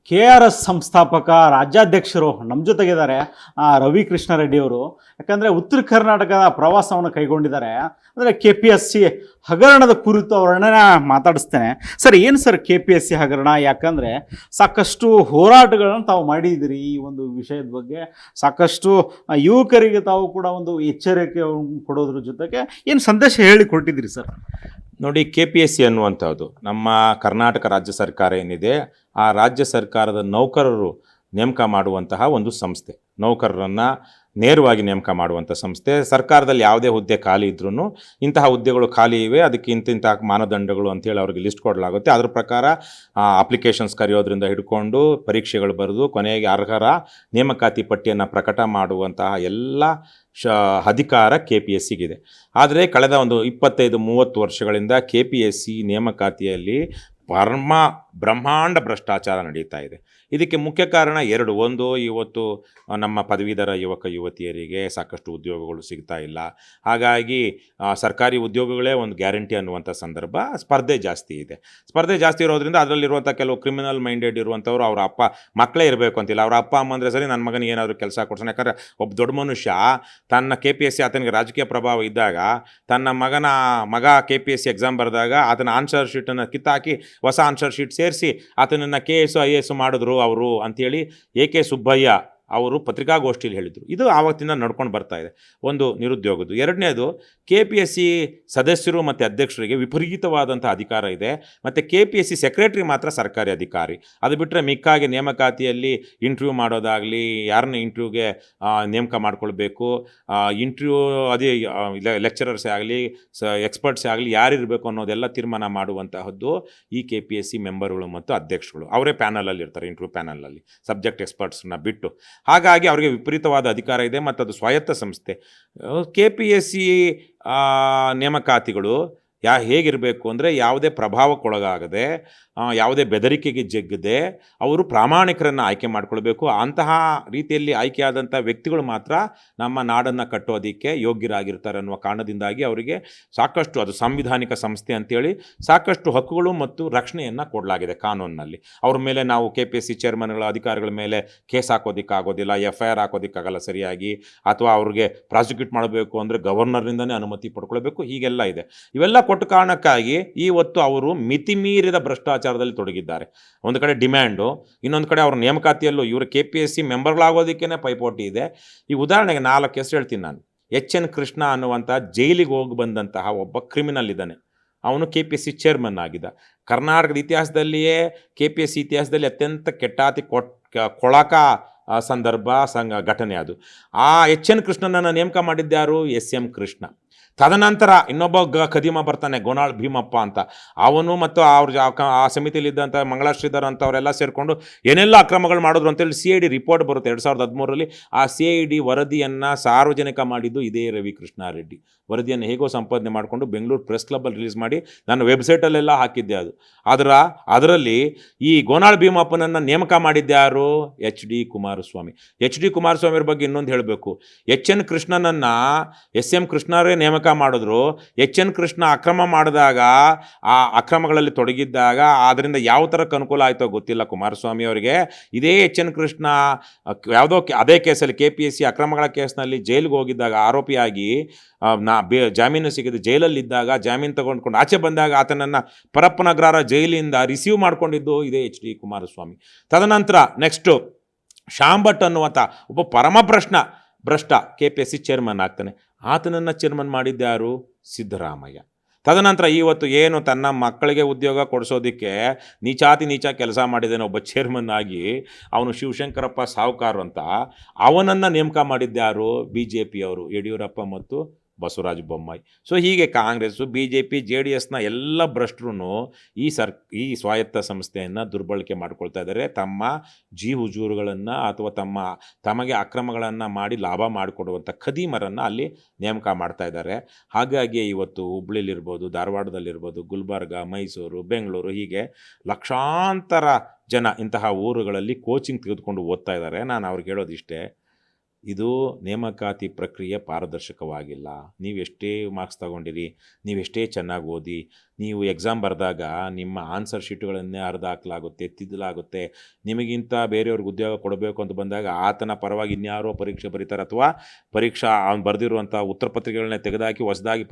KRS ಸಂಸ್ಥಾಪಕ ರಾಜ್ಯಾಧ್ಯಕ್ಷರು ನಮ್ಮ ಜೊತೆಗಿದ್ದಾರೆ. ರವಿ ಕೃಷ್ಣ ರೆಡ್ಡಿ ಅವರು. ಯಾಕಂದರೆ ಉತ್ತರ ಕರ್ನಾಟಕದ ಪ್ರವಾಸವನ್ನು ಕೈಗೊಂಡಿದ್ದಾರೆ. ಅಂದರೆ KPSC ಹಗರಣದ ಕುರಿತು ಅವರನ್ನ ಮಾತಾಡಿಸ್ತೇನೆ. ಸರ್, ಏನು ಸರ್ KPSC ಹಗರಣ? ಯಾಕಂದರೆ ಸಾಕಷ್ಟು ಹೋರಾಟಗಳನ್ನು ತಾವು ಮಾಡಿದ್ದೀರಿ ಈ ಒಂದು ವಿಷಯದ ಬಗ್ಗೆ. ಸಾಕಷ್ಟು ಯುವಕರಿಗೆ ತಾವು ಕೂಡ ಒಂದು ಎಚ್ಚರಿಕೆ ಕೊಡೋದ್ರ ಜೊತೆಗೆ ಏನು ಸಂದೇಶ ಹೇಳಿ ಕೊಟ್ಟಿದ್ದೀರಿ ಸರ್? ನೋಡಿ, KPSC ಅನ್ನುವಂಥದ್ದು ನಮ್ಮ ಕರ್ನಾಟಕ ರಾಜ್ಯ ಸರ್ಕಾರ ಏನಿದೆ, ಆ ರಾಜ್ಯ ಸರ್ಕಾರದ ನೌಕರರು ನೇಮಕ ಮಾಡುವಂತಹ ಒಂದು ಸಂಸ್ಥೆ. ನೌಕರರನ್ನು ನೇರವಾಗಿ ನೇಮಕ ಮಾಡುವಂಥ ಸಂಸ್ಥೆ. ಸರ್ಕಾರದಲ್ಲಿ ಯಾವುದೇ ಹುದ್ದೆ ಖಾಲಿ ಇದ್ರೂ ಇಂತಹ ಹುದ್ದೆಗಳು ಖಾಲಿ ಇವೆ, ಅದಕ್ಕೆ ಇಂತಿಂಥ ಮಾನದಂಡಗಳು ಅಂತೇಳಿ ಅವ್ರಿಗೆ ಲಿಸ್ಟ್ ಕೊಡಲಾಗುತ್ತೆ. ಅದ್ರ ಪ್ರಕಾರ ಅಪ್ಲಿಕೇಶನ್ಸ್ ಕರೆಯೋದ್ರಿಂದ ಹಿಡ್ಕೊಂಡು ಪರೀಕ್ಷೆಗಳು ಬರೆದು ಕೊನೆಗೆ ಅರ್ಹರ ನೇಮಕಾತಿ ಪಟ್ಟಿಯನ್ನು ಪ್ರಕಟ ಮಾಡುವಂತಹ ಎಲ್ಲ ಅಧಿಕಾರ KPSCಗಿದೆ. ಆದರೆ ಕಳೆದ ಒಂದು 25-30 ವರ್ಷಗಳಿಂದ KPSC ನೇಮಕಾತಿಯಲ್ಲಿ ಬ್ರಹ್ಮಾಂಡ ಭ್ರಷ್ಟಾಚಾರ ನಡೀತಾ ಇದೆ. ಇದಕ್ಕೆ ಮುಖ್ಯ ಕಾರಣ ಎರಡು. ಒಂದು, ಇವತ್ತು ನಮ್ಮ ಪದವೀಧರ ಯುವಕ ಯುವತಿಯರಿಗೆ ಸಾಕಷ್ಟು ಉದ್ಯೋಗಗಳು ಸಿಗ್ತಾ ಇಲ್ಲ. ಹಾಗಾಗಿ ಸರ್ಕಾರಿ ಉದ್ಯೋಗಗಳೇ ಒಂದು ಗ್ಯಾರಂಟಿ ಅನ್ನುವಂಥ ಸಂದರ್ಭ. ಸ್ಪರ್ಧೆ ಜಾಸ್ತಿ ಇದೆ. ಸ್ಪರ್ಧೆ ಜಾಸ್ತಿ ಇರೋದ್ರಿಂದ ಅದರಲ್ಲಿರುವಂಥ ಕೆಲವು ಕ್ರಿಮಿನಲ್ ಮೈಂಡೆಡ್ ಇರುವಂಥವ್ರು ಅವರ ಅಪ್ಪ ಮಕ್ಕಳೇ ಇರಬೇಕು ಅಂತಿಲ್ಲ. ಅವರ ಅಪ್ಪ ಅಮ್ಮ ಅಂದರೆ ಸರಿ, ನನ್ನ ಮಗನಿಗೆ ಏನಾದರೂ ಕೆಲಸ ಕೊಡ್ಸೋಣ. ಯಾಕಂದರೆ ಒಬ್ಬ ದೊಡ್ಡ ಮನುಷ್ಯ ತನ್ನ KPSC ಆತನಿಗೆ ರಾಜಕೀಯ ಪ್ರಭಾವ ಇದ್ದಾಗ ತನ್ನ ಮಗ KPSC ಎಕ್ಸಾಮ್ ಬರೆದಾಗ ಆತನ ಆನ್ಸರ್ ಶೀಟನ್ನು ಕಿತ್ತಾಕಿ ಹೊಸ ಆನ್ಸರ್ ಶೀಟ್ ಸೇರಿಸಿ ಆತನನ್ನು KS IAS ಮಾಡಿದ್ರು ಅವರು ಅಂಥೇಳಿ AK ಸುಬ್ಬಯ್ಯ ಅವರು ಪತ್ರಿಕಾಗೋಷ್ಠಿಯಲ್ಲಿ ಹೇಳಿದರು. ಇದು ಆವತ್ತಿಂದ ನಡ್ಕೊಂಡು ಬರ್ತಾ ಇದೆ. ಒಂದು, ನಿರುದ್ಯೋಗದ್ದು. ಎರಡನೇದು, KPSC ಸದಸ್ಯರು ಮತ್ತು ಅಧ್ಯಕ್ಷರಿಗೆ ವಿಪರೀತವಾದಂಥ ಅಧಿಕಾರ ಇದೆ. ಮತ್ತು KPSC ಸೆಕ್ರೆಟರಿ ಮಾತ್ರ ಸರ್ಕಾರಿ ಅಧಿಕಾರಿ. ಅದು ಬಿಟ್ಟರೆ ಮಿಕ್ಕಾಗಿ ನೇಮಕಾತಿಯಲ್ಲಿ ಇಂಟರ್ವ್ಯೂ ಮಾಡೋದಾಗಲಿ, ಯಾರನ್ನ ಇಂಟರ್ವ್ಯೂಗೆ ನೇಮಕ ಮಾಡ್ಕೊಳ್ಬೇಕು, ಇಂಟರ್ವ್ಯೂ ಅದೇ ಲೆಕ್ಚರರ್ಸೇ ಆಗಲಿ ಎಕ್ಸ್ಪರ್ಟ್ಸೇ ಆಗಲಿ ಯಾರಿರಬೇಕು ಅನ್ನೋದೆಲ್ಲ ತೀರ್ಮಾನ ಮಾಡುವಂತಹದ್ದು ಈ KPSC ಮೆಂಬರ್ಗಳು ಮತ್ತು ಅಧ್ಯಕ್ಷಗಳು. ಅವರೇ ಪ್ಯಾನಲಲ್ಲಿ ಇರ್ತಾರೆ, ಇಂಟರ್ವ್ಯೂ ಪ್ಯಾನಲಲ್ಲಿ, ಸಬ್ಜೆಕ್ಟ್ ಎಕ್ಸ್ಪರ್ಟ್ಸ್ನ ಬಿಟ್ಟು. ಹಾಗಾಗಿ ಅವರಿಗೆ ವಿಪರೀತವಾದ ಅಧಿಕಾರ ಇದೆ ಮತ್ತು ಅದು ಸ್ವಾಯತ್ತ ಸಂಸ್ಥೆ. KPSC ನೇಮಕಾತಿಗಳು ಹೇಗಿರಬೇಕು ಅಂದರೆ, ಯಾವುದೇ ಪ್ರಭಾವಕ್ಕೊಳಗಾಗದೆ, ಯಾವುದೇ ಬೆದರಿಕೆಗೆ ಜಗ್ಗದೆ ಅವರು ಪ್ರಾಮಾಣಿಕರನ್ನು ಆಯ್ಕೆ ಮಾಡಿಕೊಳ್ಬೇಕು. ಅಂತಹ ರೀತಿಯಲ್ಲಿ ಆಯ್ಕೆಯಾದಂಥ ವ್ಯಕ್ತಿಗಳು ಮಾತ್ರ ನಮ್ಮ ನಾಡನ್ನು ಕಟ್ಟೋದಕ್ಕೆ ಯೋಗ್ಯರಾಗಿರ್ತಾರೆ ಅನ್ನುವ ಕಾರಣದಿಂದಾಗಿ ಅವರಿಗೆ ಸಾಕಷ್ಟು, ಅದು ಸಾಂವಿಧಾನಿಕ ಸಂಸ್ಥೆ ಅಂತೇಳಿ ಸಾಕಷ್ಟು ಹಕ್ಕುಗಳು ಮತ್ತು ರಕ್ಷಣೆಯನ್ನು ಕೊಡಲಾಗಿದೆ ಕಾನೂನಿನಲ್ಲಿ. ಅವ್ರ ಮೇಲೆ ನಾವು KPSC ಚೇರ್ಮನ್ಗಳ ಅಧಿಕಾರಿಗಳ ಮೇಲೆ ಕೇಸ್ ಹಾಕೋದಕ್ಕಾಗೋದಿಲ್ಲ, FIR ಹಾಕೋದಕ್ಕಾಗಲ್ಲ ಸರಿಯಾಗಿ, ಅಥವಾ ಅವ್ರಿಗೆ ಪ್ರಾಸಿಕ್ಯೂಟ್ ಮಾಡಬೇಕು ಅಂದರೆ ಗವರ್ನರ್ನಿಂದನೇ ಅನುಮತಿ ಪಡ್ಕೊಳ್ಬೇಕು. ಹೀಗೆಲ್ಲ ಇದೆ. ಇವೆಲ್ಲ ಕೊಟ್ಟ ಕಾರಣಕ್ಕಾಗಿ ಇವತ್ತು ಅವರು ಮಿತಿಮೀರಿದ ಭ್ರಷ್ಟಾಚಾರದಲ್ಲಿ ತೊಡಗಿದ್ದಾರೆ. ಒಂದು ಕಡೆ ಡಿಮ್ಯಾಂಡು, ಇನ್ನೊಂದು ಕಡೆ ಅವ್ರ ನೇಮಕಾತಿಯಲ್ಲೂ ಇವರು KPSC ಮೆಂಬರ್ಗಳಾಗೋದಕ್ಕೇ ಪೈಪೋಟಿ ಇದೆ. ಈ ಉದಾಹರಣೆಗೆ 4 ಹೆಸರು ಹೇಳ್ತೀನಿ ನಾನು. HN ಕೃಷ್ಣ ಅನ್ನುವಂಥ ಜೈಲಿಗೆ ಹೋಗಿ ಬಂದಂತಹ ಒಬ್ಬ ಕ್ರಿಮಿನಲ್ ಇದ್ದಾನೆ. ಅವನು KPSC ಚೇರ್ಮನ್ ಆಗಿದ್ದ. ಕರ್ನಾಟಕದ ಇತಿಹಾಸದಲ್ಲಿಯೇ KPSC ಇತಿಹಾಸದಲ್ಲಿ ಅತ್ಯಂತ ಕೆಟ್ಟಾತಿ ಕೊಳಕ ಸಂದರ್ಭ ಘಟನೆ ಅದು. ಆ HN ಕೃಷ್ಣನನ್ನು ನೇಮಕ ಮಾಡಿದ್ದ್ಯಾರು? SM ಕೃಷ್ಣ. ತದನಂತರ ಇನ್ನೊಬ್ಬ ಖದೀಮ ಬರ್ತಾನೆ, ಗೋನಾಳ್ ಭೀಮಪ್ಪ ಅಂತ. ಅವನು ಮತ್ತು ಆ ಸಮಿತಿಯಲ್ಲಿದ್ದಂಥ ಮಂಗಳಾ ಶ್ರೀಧರ್ ಅಂತ ಅವರೆಲ್ಲ ಸೇರಿಕೊಂಡು ಏನೆಲ್ಲ ಅಕ್ರಮಗಳು ಮಾಡಿದ್ರು ಅಂತೇಳಿ CID ರಿಪೋರ್ಟ್ ಬರುತ್ತೆ 2013ರಲ್ಲಿ. ಆ CID ವರದಿಯನ್ನು ಸಾರ್ವಜನಿಕ ಮಾಡಿದ್ದು ಇದೇ ರವಿ ಕೃಷ್ಣಾರೆಡ್ಡಿ. ವರದಿಯನ್ನು ಹೇಗೋ ಸಂಪಾದನೆ ಮಾಡಿಕೊಂಡು ಬೆಂಗಳೂರು ಪ್ರೆಸ್ ಕ್ಲಬ್ಬಲ್ಲಿ ರಿಲೀಸ್ ಮಾಡಿ ನಾನು ವೆಬ್ಸೈಟಲ್ಲೆಲ್ಲ ಹಾಕಿದ್ದೆ ಅದು. ಅದರಲ್ಲಿ ಈ ಗೋನಾಳ್ ಭೀಮಪ್ಪನನ್ನು ನೇಮಕ ಮಾಡಿದ್ದ್ಯಾರು? HD ಕುಮಾರಸ್ವಾಮಿ. HD ಕುಮಾರಸ್ವಾಮಿಯವ್ರ ಬಗ್ಗೆ ಇನ್ನೊಂದು ಹೇಳಬೇಕು. HN ಕೃಷ್ಣನನ್ನು SM ಕೃಷ್ಣರೇ ನೇಮಕ ಮಾಡಿದ್ರು. HN ಕೃಷ್ಣ ಅಕ್ರಮ ಮಾಡಿದಾಗ, ಆ ಅಕ್ರಮಗಳಲ್ಲಿ ತೊಡಗಿದ್ದಾಗ ಅದರಿಂದ ಯಾವ ಥರಕ್ಕೆ ಅನುಕೂಲ ಆಯಿತೋ ಗೊತ್ತಿಲ್ಲ ಕುಮಾರಸ್ವಾಮಿ ಅವರಿಗೆ. ಇದೇ HN ಕೃಷ್ಣ ಯಾವುದೋ ಅದೇ ಕೇಸಲ್ಲಿ KPSC ಅಕ್ರಮಗಳ ಕೇಸ್ನಲ್ಲಿ ಜೈಲಿಗೆ ಹೋಗಿದ್ದಾಗ ಆರೋಪಿಯಾಗಿ ಜಾಮೀನು ಸಿಗದೆ ಜೈಲಲ್ಲಿದ್ದಾಗ ಜಾಮೀನು ತಗೊಂಡ್ಕೊಂಡು ಆಚೆ ಬಂದಾಗ ಆತನನ್ನು ಪರಪ್ಪನಗ್ರಹಾರ ಜೈಲಿಂದ ರಿಸೀವ್ ಮಾಡ್ಕೊಂಡಿದ್ದು ಇದೇ HD ಕುಮಾರಸ್ವಾಮಿ. ತದನಂತರ ನೆಕ್ಸ್ಟು ಶಾಂಭಟ್ ಅನ್ನುವಂಥ ಒಬ್ಬ ಭ್ರಷ್ಟ KPSC ಚೇರ್ಮನ್ ಆಗ್ತಾನೆ. ಆತನನ್ನು ಚೇರ್ಮನ್ ಮಾಡಿದ್ದ್ಯಾರು? ಸಿದ್ದರಾಮಯ್ಯ. ತದನಂತರ ಇವತ್ತು ಏನು ತನ್ನ ಮಕ್ಕಳಿಗೆ ಉದ್ಯೋಗ ಕೊಡಿಸೋದಕ್ಕೆ ನೀಚ ಕೆಲಸ ಮಾಡಿದ್ದಾನೆ ಒಬ್ಬ ಚೇರ್ಮನ್ ಆಗಿ, ಅವನು ಶಿವಶಂಕರಪ್ಪ ಸಾವುಕಾರ್ ಅಂತ, ಅವನನ್ನು ನೇಮಕ ಮಾಡಿದ್ದ್ಯಾರು? BJPಯವರು, ಯಡಿಯೂರಪ್ಪ ಮತ್ತು ಬಸವರಾಜ ಬೊಮ್ಮಾಯಿ. ಸೊ ಹೀಗೆ ಕಾಂಗ್ರೆಸ್ಸು, BJP, JDSನ ಎಲ್ಲ ಭ್ರಷ್ಟರು ಈ ಸ್ವಾಯತ್ತ ಸಂಸ್ಥೆಯನ್ನು ದುರ್ಬಳಕೆ ಮಾಡ್ಕೊಳ್ತಾ ಇದ್ದಾರೆ. ತಮ್ಮ ಹುಜೂರುಗಳನ್ನು ಅಥವಾ ತಮಗೆ ಅಕ್ರಮಗಳನ್ನು ಮಾಡಿ ಲಾಭ ಮಾಡಿಕೊಡುವಂಥ ಖದೀಮರನ್ನು ಅಲ್ಲಿ ನೇಮಕ ಮಾಡ್ತಾ ಇದ್ದಾರೆ. ಹಾಗಾಗಿ ಇವತ್ತು ಹುಬ್ಳಿಲಿರ್ಬೋದು, ಧಾರವಾಡದಲ್ಲಿರ್ಬೋದು, ಗುಲ್ಬರ್ಗ, ಮೈಸೂರು, ಬೆಂಗಳೂರು, ಹೀಗೆ ಲಕ್ಷಾಂತರ ಜನ ಇಂತಹ ಊರುಗಳಲ್ಲಿ ಕೋಚಿಂಗ್ ತೆಗೆದುಕೊಂಡು ಓದ್ತಾ ಇದ್ದಾರೆ. ನಾನು ಅವ್ರಿಗೆ ಹೇಳೋದಿಷ್ಟೇ, ಇದು ನೇಮಕಾತಿ ಪ್ರಕ್ರಿಯೆ ಪಾರದರ್ಶಕವಾಗಿಲ್ಲ. ನೀವು ಎಷ್ಟೇ ಮಾರ್ಕ್ಸ್ ತಗೊಂಡಿರಿ, ನೀವೆಷ್ಟೇ ಚೆನ್ನಾಗಿ ಓದಿ, ನೀವು ಎಕ್ಸಾಮ್ ಬರೆದಾಗ ನಿಮ್ಮ ಆನ್ಸರ್ ಶೀಟ್ಗಳನ್ನೇ ಹರಿದು ಹಾಕಲಾಗುತ್ತೆ, ತಿದ್ದಲಾಗುತ್ತೆ. ನಿಮಗಿಂತ ಬೇರೆಯವ್ರಿಗೆ ಉದ್ಯೋಗ ಕೊಡಬೇಕು ಅಂತ ಬಂದಾಗ ಆತನ ಪರವಾಗಿ ಇನ್ಯಾರೋ ಪರೀಕ್ಷೆ ಬರೀತಾರೆ, ಅಥವಾ ಅವ್ನು ಬರೆದಿರುವಂಥ ಉತ್ತರ ಪತ್ರಿಕೆಗಳನ್ನೇ ತೆಗೆದುಹಾಕಿ ಹೊಸದಾಗಿ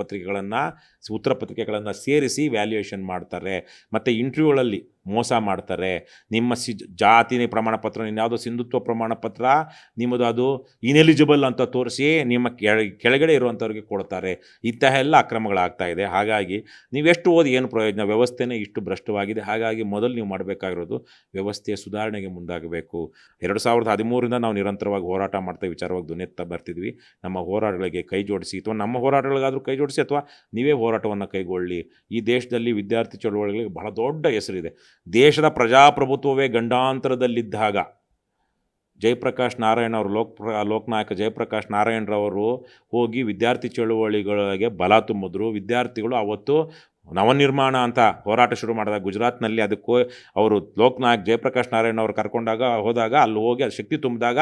ಉತ್ತರ ಪತ್ರಿಕೆಗಳನ್ನು ಸೇರಿಸಿ ವ್ಯಾಲ್ಯೂಯೇಷನ್ ಮಾಡ್ತಾರೆ. ಮತ್ತು ಇಂಟರ್ವ್ಯೂಗಳಲ್ಲಿ ಮೋಸ ಮಾಡ್ತಾರೆ. ನಿಮ್ಮ ಜಾತಿ ಪ್ರಮಾಣ ಪತ್ರ, ಇನ್ಯಾವುದೋ ಸಿಂಧುತ್ವ ಪ್ರಮಾಣ ಪತ್ರ ನಿಮ್ಮದು ಅದು ಇನೆಲಿಜಿಬಲ್ ಅಂತ ತೋರಿಸಿ ನಿಮ್ಮ ಕೆಳಗಡೆ ಇರುವಂಥವ್ರಿಗೆ ಕೊಡ್ತಾರೆ. ಇಂತಹ ಎಲ್ಲ ಅಕ್ರಮಗಳಾಗ್ತಾ ಇದೆ. ಹಾಗಾಗಿ ನೀವೆಷ್ಟು ಓದಿ ಏನು ಪ್ರಯೋಜನ? ವ್ಯವಸ್ಥೆನೇ ಇಷ್ಟು ಭ್ರಷ್ಟವಾಗಿದೆ. ಹಾಗಾಗಿ ಮೊದಲು ನೀವು ಮಾಡಬೇಕಾಗಿರೋದು ವ್ಯವಸ್ಥೆಯ ಸುಧಾರಣೆಗೆ ಮುಂದಾಗಬೇಕು. 2013ರಿಂದ ನಾವು ನಿರಂತರವಾಗಿ ಹೋರಾಟ ಮಾಡ್ತಾ ವಿಚಾರವಾಗಿ ಧ್ವನಿ ಎತ್ತಾ ಬರ್ತಿದ್ವಿ. ನಮ್ಮ ಹೋರಾಟಗಳಿಗೆ ಕೈ ಜೋಡಿಸಿ, ಅಥವಾ ನಮ್ಮ ಹೋರಾಟಗಳಿಗಾದರೂ ಕೈ ಜೋಡಿಸಿ, ಅಥವಾ ನೀವೇ ಹೋರಾಟವನ್ನು ಕೈಗೊಳ್ಳಿ. ಈ ದೇಶದಲ್ಲಿ ವಿದ್ಯಾರ್ಥಿ ಚಳವಳಿಗಳಿಗೆ ಬಹಳ ದೊಡ್ಡ ಹೆಸರಿದೆ. ದೇಶದ ಪ್ರಜಾಪ್ರಭುತ್ವವೇ ಗಂಡಾಂತರದಲ್ಲಿದ್ದಾಗ ಜಯಪ್ರಕಾಶ್ ನಾರಾಯಣ್ ಅವರು, ಲೋಕನಾಯಕ ಜಯಪ್ರಕಾಶ್ ನಾರಾಯಣರವರು ಹೋಗಿ ವಿದ್ಯಾರ್ಥಿ ಚಳುವಳಿಗಳಿಗೆ ಬಲ ತುಂಬಿದ್ರು. ವಿದ್ಯಾರ್ಥಿಗಳು ಅವತ್ತು ನವನಿರ್ಮಾಣ ಅಂತ ಹೋರಾಟ ಶುರು ಮಾಡಿದಾಗ ಗುಜರಾತ್ನಲ್ಲಿ, ಅದಕ್ಕೂ ಅವರು ಲೋಕನಾಯಕ್ ಜಯಪ್ರಕಾಶ್ ನಾರಾಯಣ್ ಅವರು ಹೋದಾಗ ಅಲ್ಲಿ ಹೋಗಿ ಅದು ಶಕ್ತಿ ತುಂಬಿದಾಗ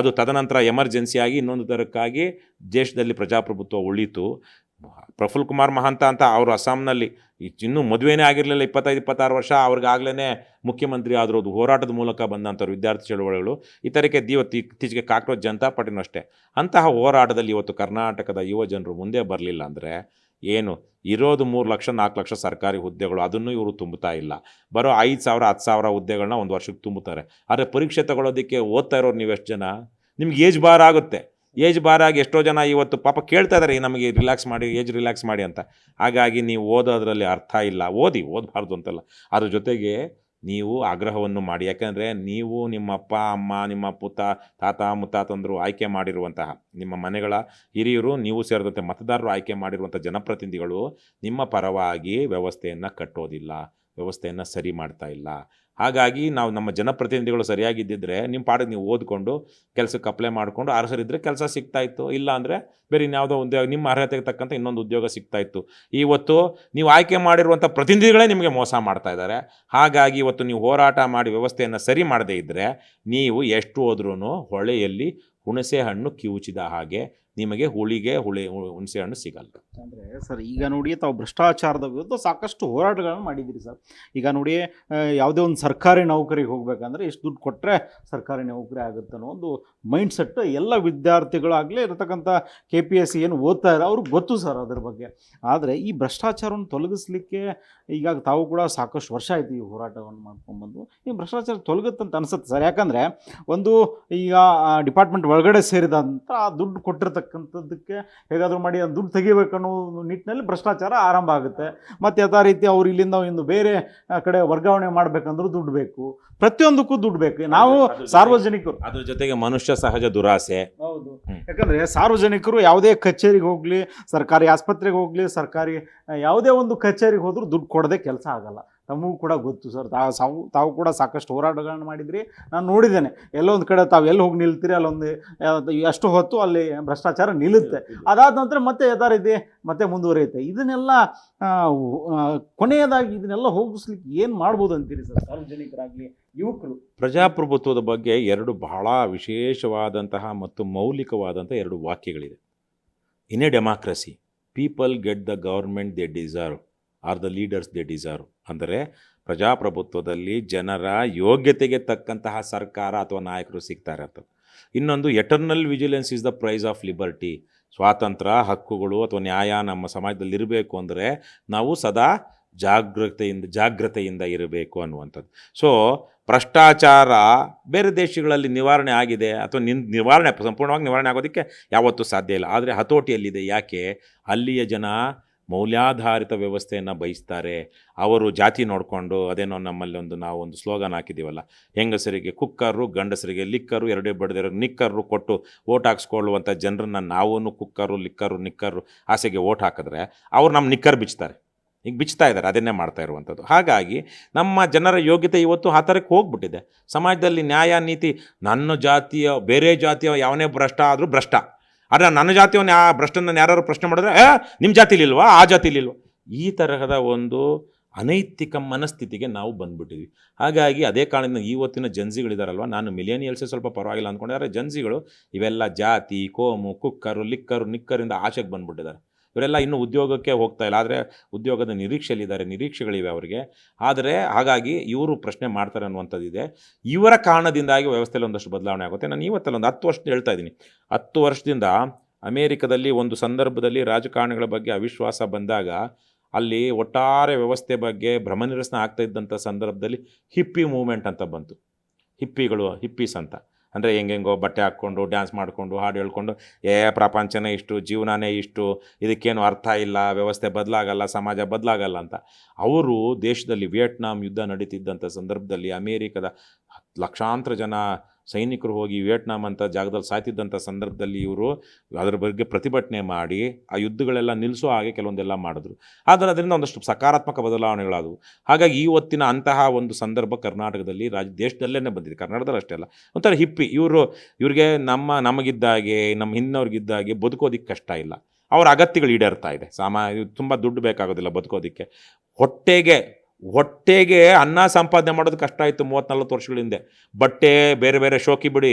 ಅದು ತದನಂತರ ಎಮರ್ಜೆನ್ಸಿಯಾಗಿ ಇನ್ನೊಂದು ತರಕ್ಕಾಗಿ ದೇಶದಲ್ಲಿ ಪ್ರಜಾಪ್ರಭುತ್ವ ಉಳಿತು. ಪ್ರಫುಲ್ ಕುಮಾರ್ ಮಹಂತ ಅಂತ ಅವರು ಅಸ್ಸಾಂನಲ್ಲಿ ಇನ್ನೂ ಮದುವೆನೇ ಆಗಿರಲಿಲ್ಲ, 25-26 ವರ್ಷ, ಅವ್ರಿಗಾಗಲೇ ಮುಖ್ಯಮಂತ್ರಿ ಆದರೂ ಅದು ಹೋರಾಟದ ಮೂಲಕ ಬಂದಂಥವ್ರು ವಿದ್ಯಾರ್ಥಿ ಚಳುವಳಿಗಳು. ಈ ಥರಕ್ಕೆ ಇತ್ತೀಚೆಗೆ ಕಾಕ್ರೋಚ್ ಜನತಾ ಪಾರ್ಟಿನೂ ಅಷ್ಟೇ. ಅಂತಹ ಹೋರಾಟದಲ್ಲಿ ಇವತ್ತು ಕರ್ನಾಟಕದ ಯುವ ಜನರು ಮುಂದೆ ಬರಲಿಲ್ಲ ಅಂದರೆ ಏನು? ಇರೋದು 3 ಲಕ್ಷ 4 ಲಕ್ಷ ಸರ್ಕಾರಿ ಹುದ್ದೆಗಳು, ಅದನ್ನು ಇವರು ತುಂಬುತ್ತಾ ಇಲ್ಲ. ಬರೋ 5,000 10,000 ಹುದ್ದೆಗಳನ್ನ ಒಂದು ವರ್ಷಕ್ಕೆ ತುಂಬುತ್ತಾರೆ. ಆದರೆ ಪರೀಕ್ಷೆ ತಗೊಳ್ಳೋದಕ್ಕೆ ಓದ್ತಾ ಇರೋರು ನೀವೆಷ್ಟು ಜನ? ನಿಮ್ಗೆ ಏಜ್ ಬಾರ್ ಆಗುತ್ತೆ. ಏಜ್ ಬಾರಾಗಿ ಎಷ್ಟೋ ಜನ ಇವತ್ತು ಪಾಪ ಕೇಳ್ತಾ ಇದ್ದಾರೆ, ನಮಗೆ ರಿಲ್ಯಾಕ್ಸ್ ಮಾಡಿ, ಏಜ್ ರಿಲ್ಯಾಕ್ಸ್ ಮಾಡಿ ಅಂತ. ಹಾಗಾಗಿ ನೀವು ಓದೋದ್ರಲ್ಲಿ ಅರ್ಥ ಇಲ್ಲ. ಓದಬಾರ್ದು ಅಂತಲ್ಲ, ಅದ್ರ ಜೊತೆಗೆ ನೀವು ಆಗ್ರಹವನ್ನು ಮಾಡಿ. ಯಾಕೆಂದರೆ ನೀವು ನಿಮ್ಮ ಅಪ್ಪ ಅಮ್ಮ, ನಿಮ್ಮ ತಾತ ಮುತ್ತಾತಂದರು ಆಯ್ಕೆ ಮಾಡಿರುವಂತಹ ನಿಮ್ಮ ಮನೆಗಳ ಹಿರಿಯರು, ನೀವು ಸೇರಿದಂತೆ ಮತದಾರರು ಆಯ್ಕೆ ಮಾಡಿರುವಂಥ ಜನಪ್ರತಿನಿಧಿಗಳು ನಿಮ್ಮ ಪರವಾಗಿ ವ್ಯವಸ್ಥೆಯನ್ನು ಕಟ್ಟೋದಿಲ್ಲ, ವ್ಯವಸ್ಥೆಯನ್ನು ಸರಿ ಮಾಡ್ತಾ ಇಲ್ಲ. ಹಾಗಾಗಿ ನಾವು ನಮ್ಮ ಜನಪ್ರತಿನಿಧಿಗಳು ಸರಿಯಾಗಿದ್ದಿದ್ರೆ ನಿಮ್ಮ ಪಾಡಿಗೆ ನೀವು ಓದ್ಕೊಂಡು ಕೆಲಸಕ್ಕೆ ಅಪ್ಲೈ ಮಾಡಿಕೊಂಡು ಅರ್ಹರಿದ್ದರೆ ಕೆಲಸ ಸಿಗ್ತಾಯಿತ್ತು. ಇಲ್ಲ ಅಂದರೆ ಬೇರೆ ಇನ್ಯಾವುದೋ ಉದ್ಯೋಗ, ನಿಮ್ಮ ಅರ್ಹತೆಗೆ ತಕ್ಕಂಥ ಇನ್ನೊಂದು ಉದ್ಯೋಗ ಸಿಗ್ತಾಯಿತ್ತು. ಇವತ್ತು ನೀವು ಆಯ್ಕೆ ಮಾಡಿರುವಂಥ ಪ್ರತಿನಿಧಿಗಳೇ ನಿಮಗೆ ಮೋಸ ಮಾಡ್ತಾ ಇದ್ದಾರೆ. ಹಾಗಾಗಿ ಇವತ್ತು ನೀವು ಹೋರಾಟ ಮಾಡಿ ವ್ಯವಸ್ಥೆಯನ್ನು ಸರಿ ಮಾಡದೇ ಇದ್ದರೆ ನೀವು ಎಷ್ಟು ಹೋದ್ರೂ ಹೊಳೆಯಲ್ಲಿ ಹುಣಸೆ ಹಣ್ಣು ಕಿವುಚಿದ ಹಾಗೆ ನಿಮಗೆ ಹುಣಸೆ ಹಣ್ಣು ಸಿಗಲ್ಲ. ಅಂದರೆ ಸರ್, ಈಗ ನೋಡಿ ತಾವು ಭ್ರಷ್ಟಾಚಾರದ ವಿರುದ್ಧ ಸಾಕಷ್ಟು ಹೋರಾಟಗಳನ್ನು ಮಾಡಿದ್ದೀರಿ ಸರ್. ಈಗ ನೋಡಿ, ಯಾವುದೇ ಒಂದು ಸರ್ಕಾರಿ ನೌಕರಿಗೆ ಹೋಗಬೇಕಂದ್ರೆ ಎಷ್ಟು ದುಡ್ಡು ಕೊಟ್ಟರೆ ಸರ್ಕಾರಿ ನೌಕರಿ ಆಗುತ್ತೆ ಅನ್ನೋ ಒಂದು ಮೈಂಡ್ ಸೆಟ್ ಎಲ್ಲ ವಿದ್ಯಾರ್ಥಿಗಳಾಗಲೇ ಇರತಕ್ಕಂಥ KPSC ಏನು ಓದ್ತಾ ಇದ್ದಾರೆ ಅವ್ರಿಗೆ ಗೊತ್ತು ಸರ್ ಅದ್ರ ಬಗ್ಗೆ. ಆದರೆ ಈ ಭ್ರಷ್ಟಾಚಾರವನ್ನು ತೊಲಗಿಸ್ಲಿಕ್ಕೆ ಈಗ ತಾವು ಕೂಡ ಸಾಕಷ್ಟು ವರ್ಷ ಆಯಿತು ಈ ಹೋರಾಟವನ್ನು ಮಾಡ್ಕೊಂಡ್ಬಂದು. ಈ ಭ್ರಷ್ಟಾಚಾರ ತೊಲಗುತ್ತಂತ ಅನಿಸುತ್ತೆ ಸರ್. ಯಾಕಂದರೆ ಒಂದು ಈಗ ಡಿಪಾರ್ಟ್ಮೆಂಟ್ ಒಳಗಡೆ ಸೇರಿದಂಥ ದುಡ್ಡು ಕೊಟ್ಟಿರ್ತಕ್ಕಂಥದ್ದಕ್ಕೆ ಹೇಗಾದರೂ ಮಾಡಿ ಅದು ದುಡ್ಡು ತೆಗಿಬೇಕನ್ನೋ ನಿಟ್ಟಿನಲ್ಲಿ ಭ್ರಷ್ಟಾಚಾರ ಆರಂಭ ಆಗುತ್ತೆ. ಮತ್ತು ಯಥಾ ರೀತಿ ಅವ್ರು ಇಲ್ಲಿಂದ ಇನ್ನು ಬೇರೆ ಕಡೆ ವರ್ಗಾವಣೆ ಮಾಡಬೇಕಂದ್ರೂ ದುಡ್ಡು ಬೇಕು, ಪ್ರತಿಯೊಂದಕ್ಕೂ ದುಡ್ಡು ಬೇಕು. ನಾವು ಸಾರ್ವಜನಿಕರು, ಅದ್ರ ಜೊತೆಗೆ ಮನುಷ್ಯ ಸಹಜ ದುರಾಸೆ. ಹೌದು, ಯಾಕಂದರೆ ಸಾರ್ವಜನಿಕರು ಯಾವುದೇ ಕಚೇರಿಗೆ ಹೋಗಲಿ, ಸರ್ಕಾರಿ ಆಸ್ಪತ್ರೆಗೆ ಹೋಗಲಿ, ಸರ್ಕಾರಿ ಯಾವುದೇ ಒಂದು ಕಚೇರಿಗೆ ಹೋದರೂ ದುಡ್ಡು ಕೊಡದೆ ಕೆಲಸ ಆಗಲ್ಲ. ತಮಗೂ ಕೂಡ ಗೊತ್ತು ಸರ್. ತಾವು ಕೂಡ ಸಾಕಷ್ಟು ಹೋರಾಟಗಳನ್ನು ಮಾಡಿದ್ರಿ, ನಾನು ನೋಡಿದ್ದೇನೆ. ಎಲ್ಲೊಂದು ಕಡೆ ತಾವು ಎಲ್ಲಿ ಹೋಗಿ ನಿಲ್ತೀರಿ ಅಲ್ಲೊಂದು ಅಷ್ಟು ಹೊತ್ತು ಅಲ್ಲಿ ಭ್ರಷ್ಟಾಚಾರ ನಿಲ್ಲುತ್ತೆ. ಅದಾದ ನಂತರ ಮತ್ತೆ ಯಥಾ ರೀತಿ ಮತ್ತೆ ಮುಂದುವರಿಯುತ್ತೆ. ಇದನ್ನೆಲ್ಲ ಕೊನೆಯದಾಗಿ ಇದನ್ನೆಲ್ಲ ಹೋಗಿಸ್ಲಿಕ್ಕೆ ಏನು ಮಾಡ್ಬೋದು ಅಂತೀರಿ ಸರ್, ಸಾರ್ವಜನಿಕರಾಗಲಿ ಯುವಕರು? ಪ್ರಜಾಪ್ರಭುತ್ವದ ಬಗ್ಗೆ 2 ಬಹಳ ವಿಶೇಷವಾದಂತಹ ಮತ್ತು ಮೌಲಿಕವಾದಂಥ 2 ವಾಕ್ಯಗಳಿದೆ. In a democracy, people get the government they deserve or the leaders they deserve. ಅಂದರೆ ಪ್ರಜಾಪ್ರಭುತ್ವದಲ್ಲಿ ಜನರ ಯೋಗ್ಯತೆಗೆ ತಕ್ಕಂತಹ ಸರ್ಕಾರ ಅಥವಾ ನಾಯಕರು ಸಿಗ್ತಾರೆ ಅಂತ. ಇನ್ನೊಂದು, eternal vigilance is the price of liberty. ಸ್ವಾತಂತ್ರ್ಯ, ಹಕ್ಕುಗಳು ಅಥವಾ ನ್ಯಾಯ ನಮ್ಮ ಸಮಾಜದಲ್ಲಿ ಇರಬೇಕು ಅಂದರೆ ನಾವು ಸದಾ ಜಾಗ್ರತೆಯಿಂದ ಇರಬೇಕು ಅನ್ನುವಂಥದ್ದು. ಸೊ ಭ್ರಷ್ಟಾಚಾರ ಬೇರೆ ದೇಶಗಳಲ್ಲಿ ನಿವಾರಣೆ ಆಗಿದೆ, ಅಥವಾ ಸಂಪೂರ್ಣವಾಗಿ ನಿವಾರಣೆ ಆಗೋದಕ್ಕೆ ಯಾವತ್ತೂ ಸಾಧ್ಯ ಇಲ್ಲ. ಆದರೆ ಹತೋಟಿಯಲ್ಲಿದೆ. ಯಾಕೆ? ಅಲ್ಲಿಯ ಜನ ಮೌಲ್ಯಾಧಾರಿತ ವ್ಯವಸ್ಥೆಯನ್ನು ಬಯಸ್ತಾರೆ. ಅವರು ಜಾತಿ ನೋಡಿಕೊಂಡು, ಅದೇನೋ ನಮ್ಮಲ್ಲಿ ನಾವು ಒಂದು ಸ್ಲೋಗನ್ ಹಾಕಿದ್ದೀವಲ್ಲ, ಹೆಂಗಸರಿಗೆ ಕುಕ್ಕರು, ಗಂಡಸರಿಗೆ ಲಿಕ್ಕರು, ಎರಡೇ ಬಡದಿರೋ ನಿಕ್ಕರು ಕೊಟ್ಟು ಓಟ್ ಹಾಕ್ಸ್ಕೊಳ್ಳುವಂಥ ಜನರನ್ನು ನಾವು ಕುಕ್ಕರು, ನಿಕ್ಕರು ಆಸೆಗೆ ಓಟ್ ಹಾಕಿದ್ರೆ ಅವ್ರು ನಮ್ಮ ನಿಕ್ಕರ್ ಬಿಚ್ತಾರೆ. ಈಗ ಬಿಚ್ತಾ ಇದ್ದಾರೆ, ಅದನ್ನೇ ಮಾಡ್ತಾ ಇರುವಂಥದ್ದು. ಹಾಗಾಗಿ ನಮ್ಮ ಜನರ ಯೋಗ್ಯತೆ ಇವತ್ತು ಆ ಥರಕ್ಕೆ ಹೋಗ್ಬಿಟ್ಟಿದೆ. ಸಮಾಜದಲ್ಲಿ ನ್ಯಾಯ ನೀತಿ, ನನ್ನ ಜಾತಿಯ ಬೇರೆ ಜಾತಿಯ ಯಾವನೇ ಭ್ರಷ್ಟ ಆದರೂ ಭ್ರಷ್ಟ, ಆದರೆ ನನ್ನ ಜಾತಿಯವನ್ನ ಭ್ರಷ್ಟನ ಯಾರು ಪ್ರಶ್ನೆ ಮಾಡಿದ್ರೆ ನಿಮ್ಮ ಜಾತಿಲಿಲ್ವಾ, ಆ ಜಾತಿಲಿಲ್ವಾ, ಈ ತರಹದ ಒಂದು ಅನೈತಿಕ ಮನಸ್ಥಿತಿಗೆ ನಾವು ಬಂದ್ಬಿಟ್ಟಿದ್ವಿ. ಹಾಗಾಗಿ ಅದೇ ಕಾರಣದಿಂದ ಇವತ್ತಿನ ಜನ್ಸಿಗಳಿದಾರಲ್ವ, ನಾನು ಮಿಲಿಯನಿಯಲ್ಸೇ ಸ್ವಲ್ಪ ಪರವಾಗಿಲ್ಲ ಅಂದ್ಕೊಂಡಿದ್ದಾರೆ. ಜನ್ಸಿಗಳು ಇವೆಲ್ಲ ಜಾತಿ, ಕೋಮು, ಕುಕ್ಕರು, ಲಿಕ್ಕರು, ನಿಕ್ಕರಿಂದ ಆಚೆಗೆ ಬಂದ್ಬಿಟ್ಟಿದ್ದಾರೆ. ಇವರೆಲ್ಲ ಇನ್ನೂ ಉದ್ಯೋಗಕ್ಕೆ ಹೋಗ್ತಾ ಇಲ್ಲ, ಆದರೆ ಉದ್ಯೋಗದ ನಿರೀಕ್ಷೆಯಲ್ಲಿದ್ದಾರೆ, ನಿರೀಕ್ಷೆಗಳಿವೆ ಅವರಿಗೆ. ಆದರೆ ಹಾಗಾಗಿ ಇವರು ಪ್ರಶ್ನೆ ಮಾಡ್ತಾರೆ ಅನ್ನುವಂಥದ್ದಿದೆ. ಇವರ ಕಾರಣದಿಂದಾಗಿ ವ್ಯವಸ್ಥೆಯಲ್ಲಿ ಒಂದಷ್ಟು ಬದಲಾವಣೆ ಆಗುತ್ತೆ. ನಾನು ಇವತ್ತಲ್ಲಿ ಒಂದು 10 ವರ್ಷ ಹೇಳ್ತಾ ಇದ್ದೀನಿ. 10 ವರ್ಷದಿಂದ ಅಮೇರಿಕದಲ್ಲಿ ಒಂದು ಸಂದರ್ಭದಲ್ಲಿ ರಾಜಕಾರಣಿಗಳ ಬಗ್ಗೆ ಅವಿಶ್ವಾಸ ಬಂದಾಗ ಅಲ್ಲಿ ಒಟ್ಟಾರೆ ವ್ಯವಸ್ಥೆ ಬಗ್ಗೆ ಭ್ರಮನಿರಸನ ಆಗ್ತಾ ಇದ್ದಂಥ ಸಂದರ್ಭದಲ್ಲಿ ಹಿಪ್ಪಿ ಮೂವ್ಮೆಂಟ್ ಅಂತ ಬಂತು. ಹಿಪ್ಪೀಸ್ ಅಂತ ಅಂದರೆ ಹೆಂಗೆಂಗೋ ಬಟ್ಟೆ ಹಾಕ್ಕೊಂಡು ಡ್ಯಾನ್ಸ್ ಮಾಡಿಕೊಂಡು ಹಾಡು ಹೇಳ್ಕೊಂಡು ಪ್ರಪಂಚನೇ ಇಷ್ಟು, ಜೀವನನೇ ಇಷ್ಟು, ಇದಕ್ಕೇನು ಅರ್ಥ ಇಲ್ಲ, ವ್ಯವಸ್ಥೆ ಬದಲಾಗಲ್ಲ, ಸಮಾಜ ಬದಲಾಗಲ್ಲ ಅಂತ. ಅವರು ದೇಶದಲ್ಲಿ ವಿಯೆಟ್ನಾಂ ಯುದ್ಧ ನಡೀತಿದ್ದಂಥ ಸಂದರ್ಭದಲ್ಲಿ ಅಮೇರಿಕದ ಲಕ್ಷಾಂತರ ಜನ ಸೈನಿಕರು ಹೋಗಿ ವಿಯೆಟ್ನಾಂ ಅಂತ ಜಾಗದಲ್ಲಿ ಸಾಯ್ತಿದ್ದಂಥ ಸಂದರ್ಭದಲ್ಲಿ ಇವರು ಅದರ ಬಗ್ಗೆ ಪ್ರತಿಭಟನೆ ಮಾಡಿ ಆ ಯುದ್ಧಗಳೆಲ್ಲ ನಿಲ್ಲಿಸೋ ಹಾಗೆ ಕೆಲವೊಂದೆಲ್ಲ ಮಾಡಿದ್ರು. ಆದರೆ ಅದರಿಂದ ಒಂದಷ್ಟು ಸಕಾರಾತ್ಮಕ ಬದಲಾವಣೆಗಳಾದವು. ಹಾಗಾಗಿ ಇವತ್ತಿನ ಅಂತಹ ಒಂದು ಸಂದರ್ಭ ಕರ್ನಾಟಕದಲ್ಲಿ ದೇಶದಲ್ಲೇ ಬಂದಿದೆ, ಕರ್ನಾಟಕದಲ್ಲಿ ಅಷ್ಟೇ ಅಲ್ಲ. ಒಂಥರ ಹಿಪ್ಪಿ ಇವ್ರಿಗೆ ನಮಗಿದ್ದಾಗೆ, ನಮ್ಮ ಹಿಂದಿನವ್ರಿಗಿದ್ದಾಗೆ ಬದುಕೋದಿಕ್ಕೆ ಕಷ್ಟ ಇಲ್ಲ, ಅವ್ರ ಅಗತ್ಯಗಳು ಈಡೇರ್ತಾ ಇದೆ. ತುಂಬ ದುಡ್ಡು ಬೇಕಾಗೋದಿಲ್ಲ ಬದುಕೋದಕ್ಕೆ. ಹೊಟ್ಟೆಗೆ ಅನ್ನ ಸಂಪಾದನೆ ಮಾಡೋದು ಕಷ್ಟ ಆಯಿತು 30-40 ವರ್ಷಗಳ ಹಿಂದೆ. ಬಟ್ಟೆ ಬೇರೆ ಬೇರೆ ಶೋಕಿ ಬಿಡಿ,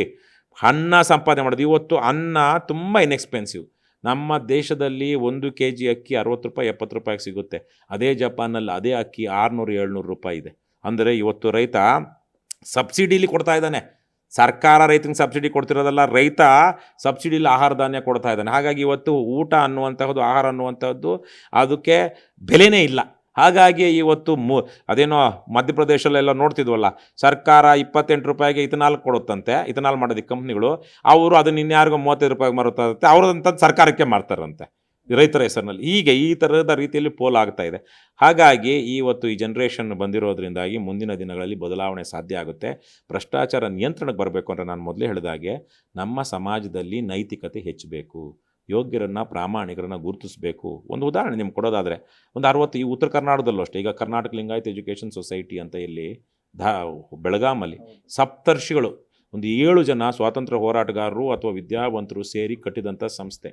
ಅನ್ನ ಸಂಪಾದನೆ ಮಾಡೋದು. ಇವತ್ತು ಅನ್ನ ತುಂಬ ಇನ್ಎಕ್ಸ್ಪೆನ್ಸಿವ್. ನಮ್ಮ ದೇಶದಲ್ಲಿ 1 kg ಅಕ್ಕಿ 60 ರೂಪಾಯಿ 70 ರೂಪಾಯಿಗೆ ಸಿಗುತ್ತೆ. ಅದೇ ಜಪಾನಲ್ಲಿ ಅದೇ ಅಕ್ಕಿ 600-700 ರೂಪಾಯಿ ಇದೆ. ಅಂದರೆ ಇವತ್ತು ರೈತ ಸಬ್ಸಿಡಿಲಿ ಕೊಡ್ತಾ ಇದ್ದಾನೆ. ಸರ್ಕಾರ ರೈತನಿಗೆ ಸಬ್ಸಿಡಿ ಕೊಡ್ತಿರೋದಲ್ಲ, ರೈತ ಸಬ್ಸಿಡಿಲಿ ಆಹಾರ ಧಾನ್ಯ ಕೊಡ್ತಾ ಇದ್ದಾನೆ. ಹಾಗಾಗಿ ಇವತ್ತು ಊಟ ಅನ್ನುವಂತಹದ್ದು, ಆಹಾರ ಅನ್ನುವಂಥದ್ದು ಅದಕ್ಕೆ ಬೆಲೆನೇ ಇಲ್ಲ. ಹಾಗಾಗಿ ಇವತ್ತು ಅದೇನೋ ಮಧ್ಯಪ್ರದೇಶಲ್ಲೆಲ್ಲ ನೋಡ್ತಿದ್ವಲ್ಲ, ಸರ್ಕಾರ 28 ರೂಪಾಯಿಗೆ ಇಥನಾಲ್ ಕೊಡುತ್ತಂತೆ, ಇಥನಾಲ್ ಮಾಡೋದಕ್ಕೆ ಕಂಪ್ನಿಗಳು. ಅವರು ಅದನ್ನ ಇನ್ಯಾರಿಗೋ 35 ರೂಪಾಯಿಗೆ ಮಾರುತ್ತಂತೆ, ಅವ್ರದಂಥದ್ದು ಸರ್ಕಾರಕ್ಕೆ ಮಾರ್ತಾರಂತೆ ರೈತರ ಹೆಸರಿನಲ್ಲಿ. ಹೀಗೆ ಈ ಥರದ ರೀತಿಯಲ್ಲಿ ಪೋಲ್ ಆಗ್ತಾ ಇದೆ. ಹಾಗಾಗಿ ಇವತ್ತು ಈ ಜನ್ರೇಷನ್ ಬಂದಿರೋದ್ರಿಂದಾಗಿ ಮುಂದಿನ ದಿನಗಳಲ್ಲಿ ಬದಲಾವಣೆ ಸಾಧ್ಯ ಆಗುತ್ತೆ. ಭ್ರಷ್ಟಾಚಾರ ನಿಯಂತ್ರಣಕ್ಕೆ ಬರಬೇಕು ಅಂದರೆ ನಾನು ಮೊದಲೇ ಹೇಳಿದಾಗೆ ನಮ್ಮ ಸಮಾಜದಲ್ಲಿ ನೈತಿಕತೆ ಹೆಚ್ಚಬೇಕು, ಯೋಗ್ಯರನ್ನು ಪ್ರಾಮಾಣಿಕರನ್ನು ಗುರುತಿಸಬೇಕು. ಒಂದು ಉದಾಹರಣೆ ನಿಮ್ಗೆ ಕೊಡೋದಾದರೆ, ಒಂದು 60 ಈ ಉತ್ತರ ಕರ್ನಾಟಕದಲ್ಲೂ ಅಷ್ಟೇ, ಈಗ ಕರ್ನಾಟಕ ಲಿಂಗಾಯತ್ ಎಜುಕೇಷನ್ ಸೊಸೈಟಿ ಅಂತ ಇಲ್ಲಿ ಬೆಳಗಾಮಲ್ಲಿ ಸಪ್ತರ್ಷಿಗಳು ಒಂದು 7 ಜನ ಸ್ವಾತಂತ್ರ್ಯ ಹೋರಾಟಗಾರರು ಅಥವಾ ವಿದ್ಯಾವಂತರು ಸೇರಿ ಕಟ್ಟಿದಂಥ ಸಂಸ್ಥೆ.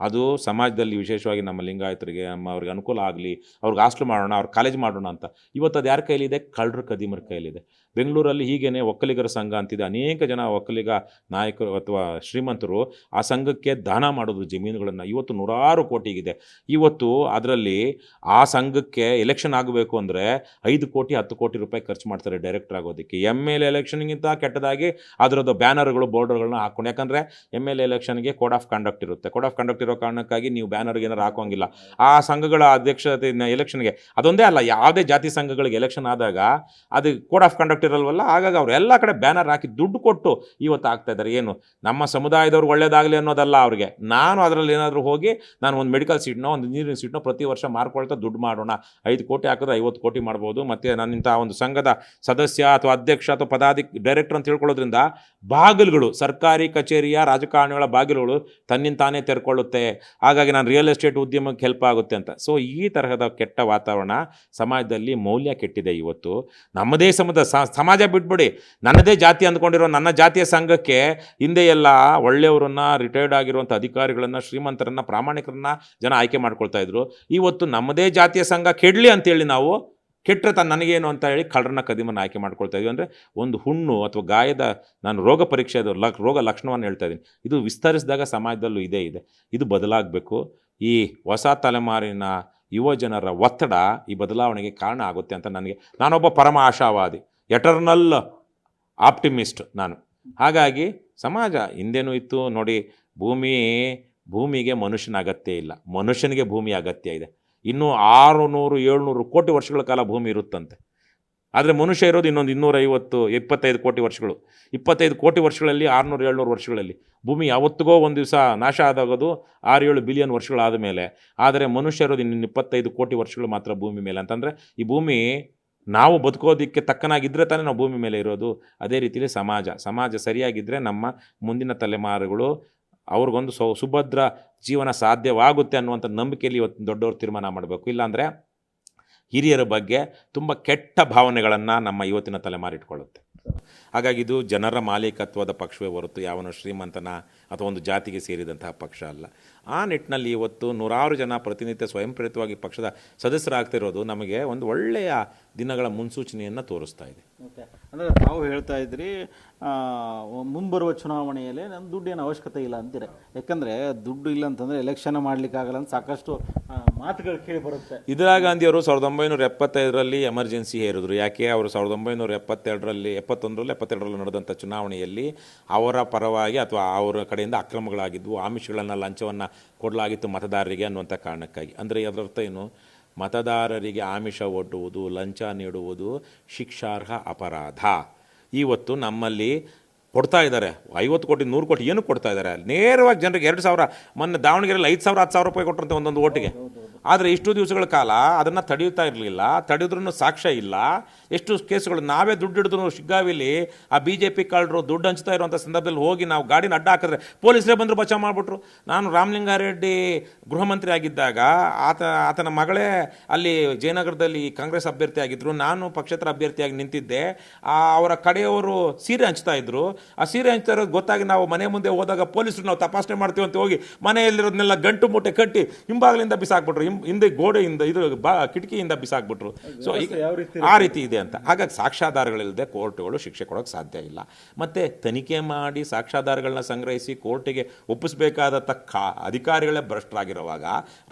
ಅದು ಸಮಾಜದಲ್ಲಿ ವಿಶೇಷವಾಗಿ ನಮ್ಮ ಲಿಂಗಾಯತರಿಗೆ, ಅವ್ರಿಗೆ ಅನುಕೂಲ ಆಗಲಿ, ಅವ್ರಿಗೆ ಹಾಸ್ಟೆಲ್ ಮಾಡೋಣ, ಅವ್ರ ಕಾಲೇಜ್ ಮಾಡೋಣ ಅಂತ. ಇವತ್ತು ಅದು ಯಾರ ಕೈಲಿದೆ? ಕಳ್ಳರ ಕದಿಮರ ಕೈಲಿದೆ. ಬೆಂಗಳೂರಲ್ಲಿ ಹೀಗೇ ಒಕ್ಕಲಿಗರ ಸಂಘ ಅಂತಿದೆ. ಅನೇಕ ಜನ ಒಕ್ಕಲಿಗ ನಾಯಕರು ಅಥವಾ ಶ್ರೀಮಂತರು ಆ ಸಂಘಕ್ಕೆ ದಾನ ಮಾಡೋದು ಜಮೀನುಗಳನ್ನು. ಇವತ್ತು 100 ಕೋಟಿಗಿದೆ. ಇವತ್ತು ಅದರಲ್ಲಿ ಆ ಸಂಘಕ್ಕೆ ಎಲೆಕ್ಷನ್ ಆಗಬೇಕು ಅಂದರೆ 5 ಕೋಟಿ 10 ಕೋಟಿ ರೂಪಾಯಿ ಖರ್ಚು ಮಾಡ್ತಾರೆ ಡೈರೆಕ್ಟರ್ ಆಗೋದಕ್ಕೆ. MLA ಎಲೆಕ್ಷನ್ಗಿಂತ ಕೆಟ್ಟದಾಗಿ ಅದರದ್ದು ಬ್ಯಾನರ್ಗಳು, ಬೋರ್ಡರ್ಗಳನ್ನ ಹಾಕ್ಕೊಂಡು. ಯಾಕಂದರೆ MLA ಎಲೆಕ್ಷನ್ಗೆ ಕೋಡ್ ಆಫ್ ಕಂಡಕ್ಟ್ ಇರುತ್ತೆ. ಕೋಡ್ ಆಫ್ ಕಂಡಕ್ಟ್ ಇರೋ ಕಾರಣಕ್ಕಾಗಿ ನೀವು ಬ್ಯಾನರ್ಗೆ ಏನಾರು ಹಾಕೋಂಗಿಲ್ಲ. ಆ ಸಂಘಗಳ ಅಧ್ಯಕ್ಷತೆ ಎಲೆಕ್ಷನ್ಗೆ ಅದೊಂದೇ ಅಲ್ಲ, ಯಾವುದೇ ಜಾತಿ ಸಂಘಗಳಿಗೆ ಎಲೆಕ್ಷನ್ ಆದಾಗ ಅದು ಕೋಡ್ ಆಫ್ ಕಂಡಕ್ಟ್ ಇರಲ್ವಲ್ಲ, ಹಾಗಾಗಿ ಅವರು ಎಲ್ಲ ಕಡೆ ಬ್ಯಾನರ್ ಹಾಕಿ ದುಡ್ಡು ಕೊಟ್ಟು ಇವತ್ತು ಆಗ್ತಾ ಇದ್ದಾರೆ. ಏನು ನಮ್ಮ ಸಮುದಾಯದವ್ರು ಒಳ್ಳೇದಾಗಲಿ ಅನ್ನೋದಲ್ಲ ಅವ್ರಿಗೆ. ನಾನು ಅದರಲ್ಲಿ ಏನಾದರೂ ಹೋಗಿ ನಾನು ಒಂದು ಮೆಡಿಕಲ್ ಸೀಟ್ನೋ ಒಂದು ಇಂಜಿನಿಯರಿಂಗ್ ಸೀಟ್ನೋ ಪ್ರತಿ ವರ್ಷ ಮಾರ್ಕೊಳ್ತಾ ದುಡ್ಡು ಮಾಡೋಣ. 5 ಕೋಟಿ ಹಾಕಿದ್ರೆ 50 ಕೋಟಿ ಮಾಡ್ಬೋದು. ಮತ್ತು ನನ್ನಿಂಥ ಒಂದು ಸಂಘದ ಸದಸ್ಯ ಅಥವಾ ಅಧ್ಯಕ್ಷ ಅಥವಾ ಡೈರೆಕ್ಟರ್ ಅಂತ ತಿಳ್ಕೊಳ್ಳೋದ್ರಿಂದ ಬಾಗಿಲುಗಳು, ಸರ್ಕಾರಿ ಕಚೇರಿಯ ರಾಜಕಾರಣಿಗಳ ಬಾಗಿಲುಗಳು ತನ್ನಿಂತಾನೇ ತೆರ್ಕೊಳ್ಳುತ್ತೆ. ಹಾಗಾಗಿ ನಾನು ರಿಯಲ್ ಎಸ್ಟೇಟ್ ಉದ್ಯಮಕ್ಕೆ ಹೆಲ್ಪ್ ಆಗುತ್ತೆ ಅಂತ. ಸೊ ಈ ತರಹದ ಕೆಟ್ಟ ವಾತಾವರಣ ಸಮಾಜದಲ್ಲಿ ಮೌಲ್ಯ ಕೆಟ್ಟಿದೆ. ಇವತ್ತು ನಮ್ಮದೇ ಸಮಾಜ ಬಿಟ್ಬಿಡಿ, ನನ್ನದೇ ಜಾತಿ ಅಂದ್ಕೊಂಡಿರೋ ನನ್ನ ಜಾತಿಯ ಸಂಘಕ್ಕೆ ಹಿಂದೆ ಎಲ್ಲ ಒಳ್ಳೆಯವರನ್ನ, ರಿಟೈರ್ಡ್ ಆಗಿರುವಂಥ ಅಧಿಕಾರಿಗಳನ್ನು, ಶ್ರೀಮಂತರನ್ನು, ಪ್ರಾಮಾಣಿಕರನ್ನ ಜನ ಆಯ್ಕೆ ಮಾಡ್ಕೊಳ್ತಾ ಇದ್ರು. ಇವತ್ತು ನಮ್ಮದೇ ಜಾತಿಯ ಸಂಘ ಕೆಡಲಿ ಅಂತೇಳಿ ನಾವು ಕೆಟ್ಟರೆ ನನಗೇನು ಅಂತ ಹೇಳಿ ಕಳ್ಳರನ್ನ ಕದಿಮನ್ನು ಆಯ್ಕೆ ಮಾಡ್ಕೊಳ್ತಾ ಇದ್ವಿ. ಅಂದರೆ ಒಂದು ಹುಣ್ಣು ಅಥವಾ ಗಾಯದ ನಾನು ರೋಗ ಪರೀಕ್ಷೆ ರೋಗ ಲಕ್ಷಣವನ್ನು ಹೇಳ್ತಾ ಇದ್ದೀನಿ. ಇದು ವಿಸ್ತರಿಸಿದಾಗ ಸಮಾಜದಲ್ಲೂ ಇದೇ ಇದೆ. ಇದು ಬದಲಾಗಬೇಕು. ಈ ಹೊಸ ತಲೆಮಾರಿನ ಯುವ ಜನರ ಒತ್ತಡ ಈ ಬದಲಾವಣೆಗೆ ಕಾರಣ ಆಗುತ್ತೆ ಅಂತ ನಾನೊಬ್ಬ ಪರಮ ಆಶಾವಾದಿ, ಎಟರ್ನಲ್ ಆಪ್ಟಿಮಿಸ್ಟ್ ನಾನು. ಹಾಗಾಗಿ ಸಮಾಜ ಹಿಂದೇನೂ ಇತ್ತು ನೋಡಿ, ಭೂಮಿಗೆ ಮನುಷ್ಯನ ಅಗತ್ಯ ಇಲ್ಲ, ಮನುಷ್ಯನಿಗೆ ಭೂಮಿ ಅಗತ್ಯ ಇದೆ. ಇನ್ನೂ 600-700 ಕೋಟಿ ವರ್ಷಗಳ ಕಾಲ ಭೂಮಿ ಇರುತ್ತಂತೆ. ಆದರೆ ಮನುಷ್ಯ ಇರೋದು ಇನ್ನೊಂದು 250-25 ಕೋಟಿ ವರ್ಷಗಳು. 25 ಕೋಟಿ ವರ್ಷಗಳಲ್ಲಿ 600-700 ವರ್ಷಗಳಲ್ಲಿ ಭೂಮಿ ಯಾವತ್ತಿಗೋ ಒಂದು ದಿವಸ ನಾಶ ಆದಾಗೋದು 6-7 ಬಿಲಿಯನ್ ವರ್ಷಗಳಾದ ಮೇಲೆ. ಆದರೆ ಮನುಷ್ಯ ಇರೋದು ಇನ್ನು 25 ಕೋಟಿ ವರ್ಷಗಳು ಮಾತ್ರ ಭೂಮಿ ಮೇಲೆ. ಅಂತಂದರೆ ಈ ಭೂಮಿ ನಾವು ಬದುಕೋದಕ್ಕೆ ತಕ್ಕನಾಗಿದ್ದರೆ ತಾನೇ ನಾವು ಭೂಮಿ ಮೇಲೆ ಇರೋದು. ಅದೇ ರೀತಿಯಲ್ಲಿ ಸಮಾಜ ಸರಿಯಾಗಿದ್ದರೆ ನಮ್ಮ ಮುಂದಿನ ತಲೆಮಾರುಗಳು ಅವ್ರಿಗೊಂದು ಸುಭದ್ರ ಜೀವನ ಸಾಧ್ಯವಾಗುತ್ತೆ ಅನ್ನುವಂಥ ನಂಬಿಕೆಯಲ್ಲಿ ಇವತ್ತು ದೊಡ್ಡವರು ತೀರ್ಮಾನ ಮಾಡಬೇಕು. ಇಲ್ಲಾಂದರೆ ಹಿರಿಯರ ಬಗ್ಗೆ ತುಂಬ ಕೆಟ್ಟ ಭಾವನೆಗಳನ್ನು ನಮ್ಮ ಇವತ್ತಿನ ತಲೆಮಾರು ಇಟ್ಕೊಳ್ಳುತ್ತೆ. ಹಾಗಾಗಿ ಇದು ಜನರ ಮಾಲೀಕತ್ವದ ಪಕ್ಷವೇ ಹೊರತು ಯಾವನೋ ಶ್ರೀಮಂತನ ಅಥವಾ ಒಂದು ಜಾತಿಗೆ ಸೇರಿದಂತಹ ಪಕ್ಷ ಅಲ್ಲ. ಆ ನಿಟ್ಟಿನಲ್ಲಿ ಇವತ್ತು ನೂರಾರು ಜನ ಪ್ರತಿನಿತ್ಯ ಸ್ವಯಂ ಪ್ರೇರಿತವಾಗಿ ಪಕ್ಷದ ಸದಸ್ಯರಾಗ್ತಿರೋದು ನಮಗೆ ಒಂದು ಒಳ್ಳೆಯ ದಿನಗಳ ಮುನ್ಸೂಚನೆಯನ್ನು ತೋರಿಸ್ತಾ ಇದೆ. ಓಕೆ, ಅಂದರೆ ತಾವು ಹೇಳ್ತಾ ಇದ್ರಿ ಮುಂಬರುವ ಚುನಾವಣೆಯಲ್ಲಿ ನನ್ನ ದುಡ್ಡೇನು ಅವಶ್ಯಕತೆ ಇಲ್ಲ ಅಂತೀರಿ. ಯಾಕಂದರೆ ದುಡ್ಡು ಇಲ್ಲ ಅಂತಂದರೆ ಎಲೆಕ್ಷನ್ ಮಾಡಲಿಕ್ಕಾಗಲ್ಲ ಅಂತ ಸಾಕಷ್ಟು ಮಾತುಗಳು ಕೇಳಿ ಬರುತ್ತೆ. ಇಂದಿರಾ ಗಾಂಧಿಯವರು 1975ರಲ್ಲಿ ಎಮರ್ಜೆನ್ಸಿ ಹೇರಿದ್ರು. ಯಾಕೆ ಅವರು 1972ರಲ್ಲಿ 72ರಲ್ಲಿ ನಡೆದಂಥ ಚುನಾವಣೆಯಲ್ಲಿ ಅವರ ಪರವಾಗಿ ಅಥವಾ ಅವರ ಕಡೆಯಿಂದ ಅಕ್ರಮಗಳಾಗಿದ್ವು, ಆಮಿಷಗಳನ್ನು ಲಂಚವನ್ನು ಕೊಡಲಾಗಿತ್ತು ಮತದಾರರಿಗೆ ಅನ್ನುವಂಥ ಕಾರಣಕ್ಕಾಗಿ. ಅಂದರೆ ಅದರರ್ಥ ಏನು? ಮತದಾರರಿಗೆ ಆಮಿಷ ಒಡ್ಡುವುದು, ಲಂಚ ನೀಡುವುದು ಶಿಕ್ಷಾರ್ಹ ಅಪರಾಧ. ಇವತ್ತು ನಮ್ಮಲ್ಲಿ ಕೊಡ್ತಾ ಇದ್ದಾರೆ 50 ಕೋಟಿ 100 ಕೋಟಿ ಏನು ಕೊಡ್ತಾ ಇದ್ದಾರೆ ನೇರವಾಗಿ ಜನರಿಗೆ. 2,000 ಮೊನ್ನೆ ದಾವಣಗೆರೆಯಲ್ಲಿ 5,000 10,000 ರೂಪಾಯಿ ಕೊಟ್ಟರಂತೆ ಒಂದೊಂದು ಓಟಿಗೆ. ಆದರೆ ಇಷ್ಟು ದಿವಸಗಳ ಕಾಲ ಅದನ್ನು ತಡೆಯುತ್ತಾ ಇರಲಿಲ್ಲ, ತಡೆದ್ರೂ ಸಾಕ್ಷ್ಯ ಇಲ್ಲ. ಎಷ್ಟು ಕೇಸುಗಳು ನಾವೇ ದುಡ್ಡು ಹಿಡಿದ್ರು ಶಿಗ್ಗಾವಿಲಿ ಆ BJP ಕಳ್ಳರು ದುಡ್ಡು ಹಂಚ್ತಾ ಇರುವಂಥ ಸಂದರ್ಭದಲ್ಲಿ ಹೋಗಿ ನಾವು ಗಾಡಿನ ಅಡ್ಡ ಹಾಕಿದ್ರೆ ಪೊಲೀಸರೇ ಬಂದರು ಬಚಾವ್ ಮಾಡಿಬಿಟ್ರು. ನಾನು ರಾಮಲಿಂಗಾರೆಡ್ಡಿ ಗೃಹ ಮಂತ್ರಿ ಆಗಿದ್ದಾಗ ಆತನ ಮಗಳೇ ಅಲ್ಲಿ ಜಯನಗರದಲ್ಲಿ ಕಾಂಗ್ರೆಸ್ ಅಭ್ಯರ್ಥಿ ಆಗಿದ್ದರು, ನಾನು ಪಕ್ಷೇತರ ಅಭ್ಯರ್ಥಿಯಾಗಿ ನಿಂತಿದ್ದೆ. ಅವರ ಕಡೆಯವರು ಸೀರೆ ಹಂಚ್ತಾ ಇದ್ರು. ಆ ಸೀರೆ ಹಂಚ್ತಾ ಇರೋದು ಗೊತ್ತಾಗಿ ನಾವು ಮನೆ ಮುಂದೆ ಹೋದಾಗ ಪೊಲೀಸರು ನಾವು ತಪಾಸಣೆ ಮಾಡ್ತೀವಿ ಅಂತ ಹೋಗಿ ಮನೆಯಲ್ಲಿರೋದನ್ನೆಲ್ಲ ಗಂಟು ಮೂಟೆ ಕಟ್ಟಿ ಹಿಂಬಾಗಿಲಿಂದ ಬಿಸಾಕ್ಬಿಟ್ರು, ಹಿಂದೆ ಗೋಡೆಯಿಂದ ಕಿಟಕಿಯಿಂದ ಬಿಸಾಕ್ಬಿಟ್ರು. ಸೊ ಆ ರೀತಿ ಇದೆ ಅಂತ. ಹಾಗಾಗಿ ಸಾಕ್ಷ್ಯಾಧಾರಗಳಿಲ್ಲದೆ ಕೋರ್ಟ್ಗಳು ಶಿಕ್ಷೆ ಕೊಡೋಕ್ಕೆ ಸಾಧ್ಯ ಇಲ್ಲ. ಮತ್ತು ತನಿಖೆ ಮಾಡಿ ಸಾಕ್ಷ್ಯಾಧಾರಗಳನ್ನ ಸಂಗ್ರಹಿಸಿ ಕೋರ್ಟಿಗೆ ಒಪ್ಪಿಸಬೇಕಾದ ಅಧಿಕಾರಿಗಳೇ ಭ್ರಷ್ಟರಾಗಿರುವಾಗ,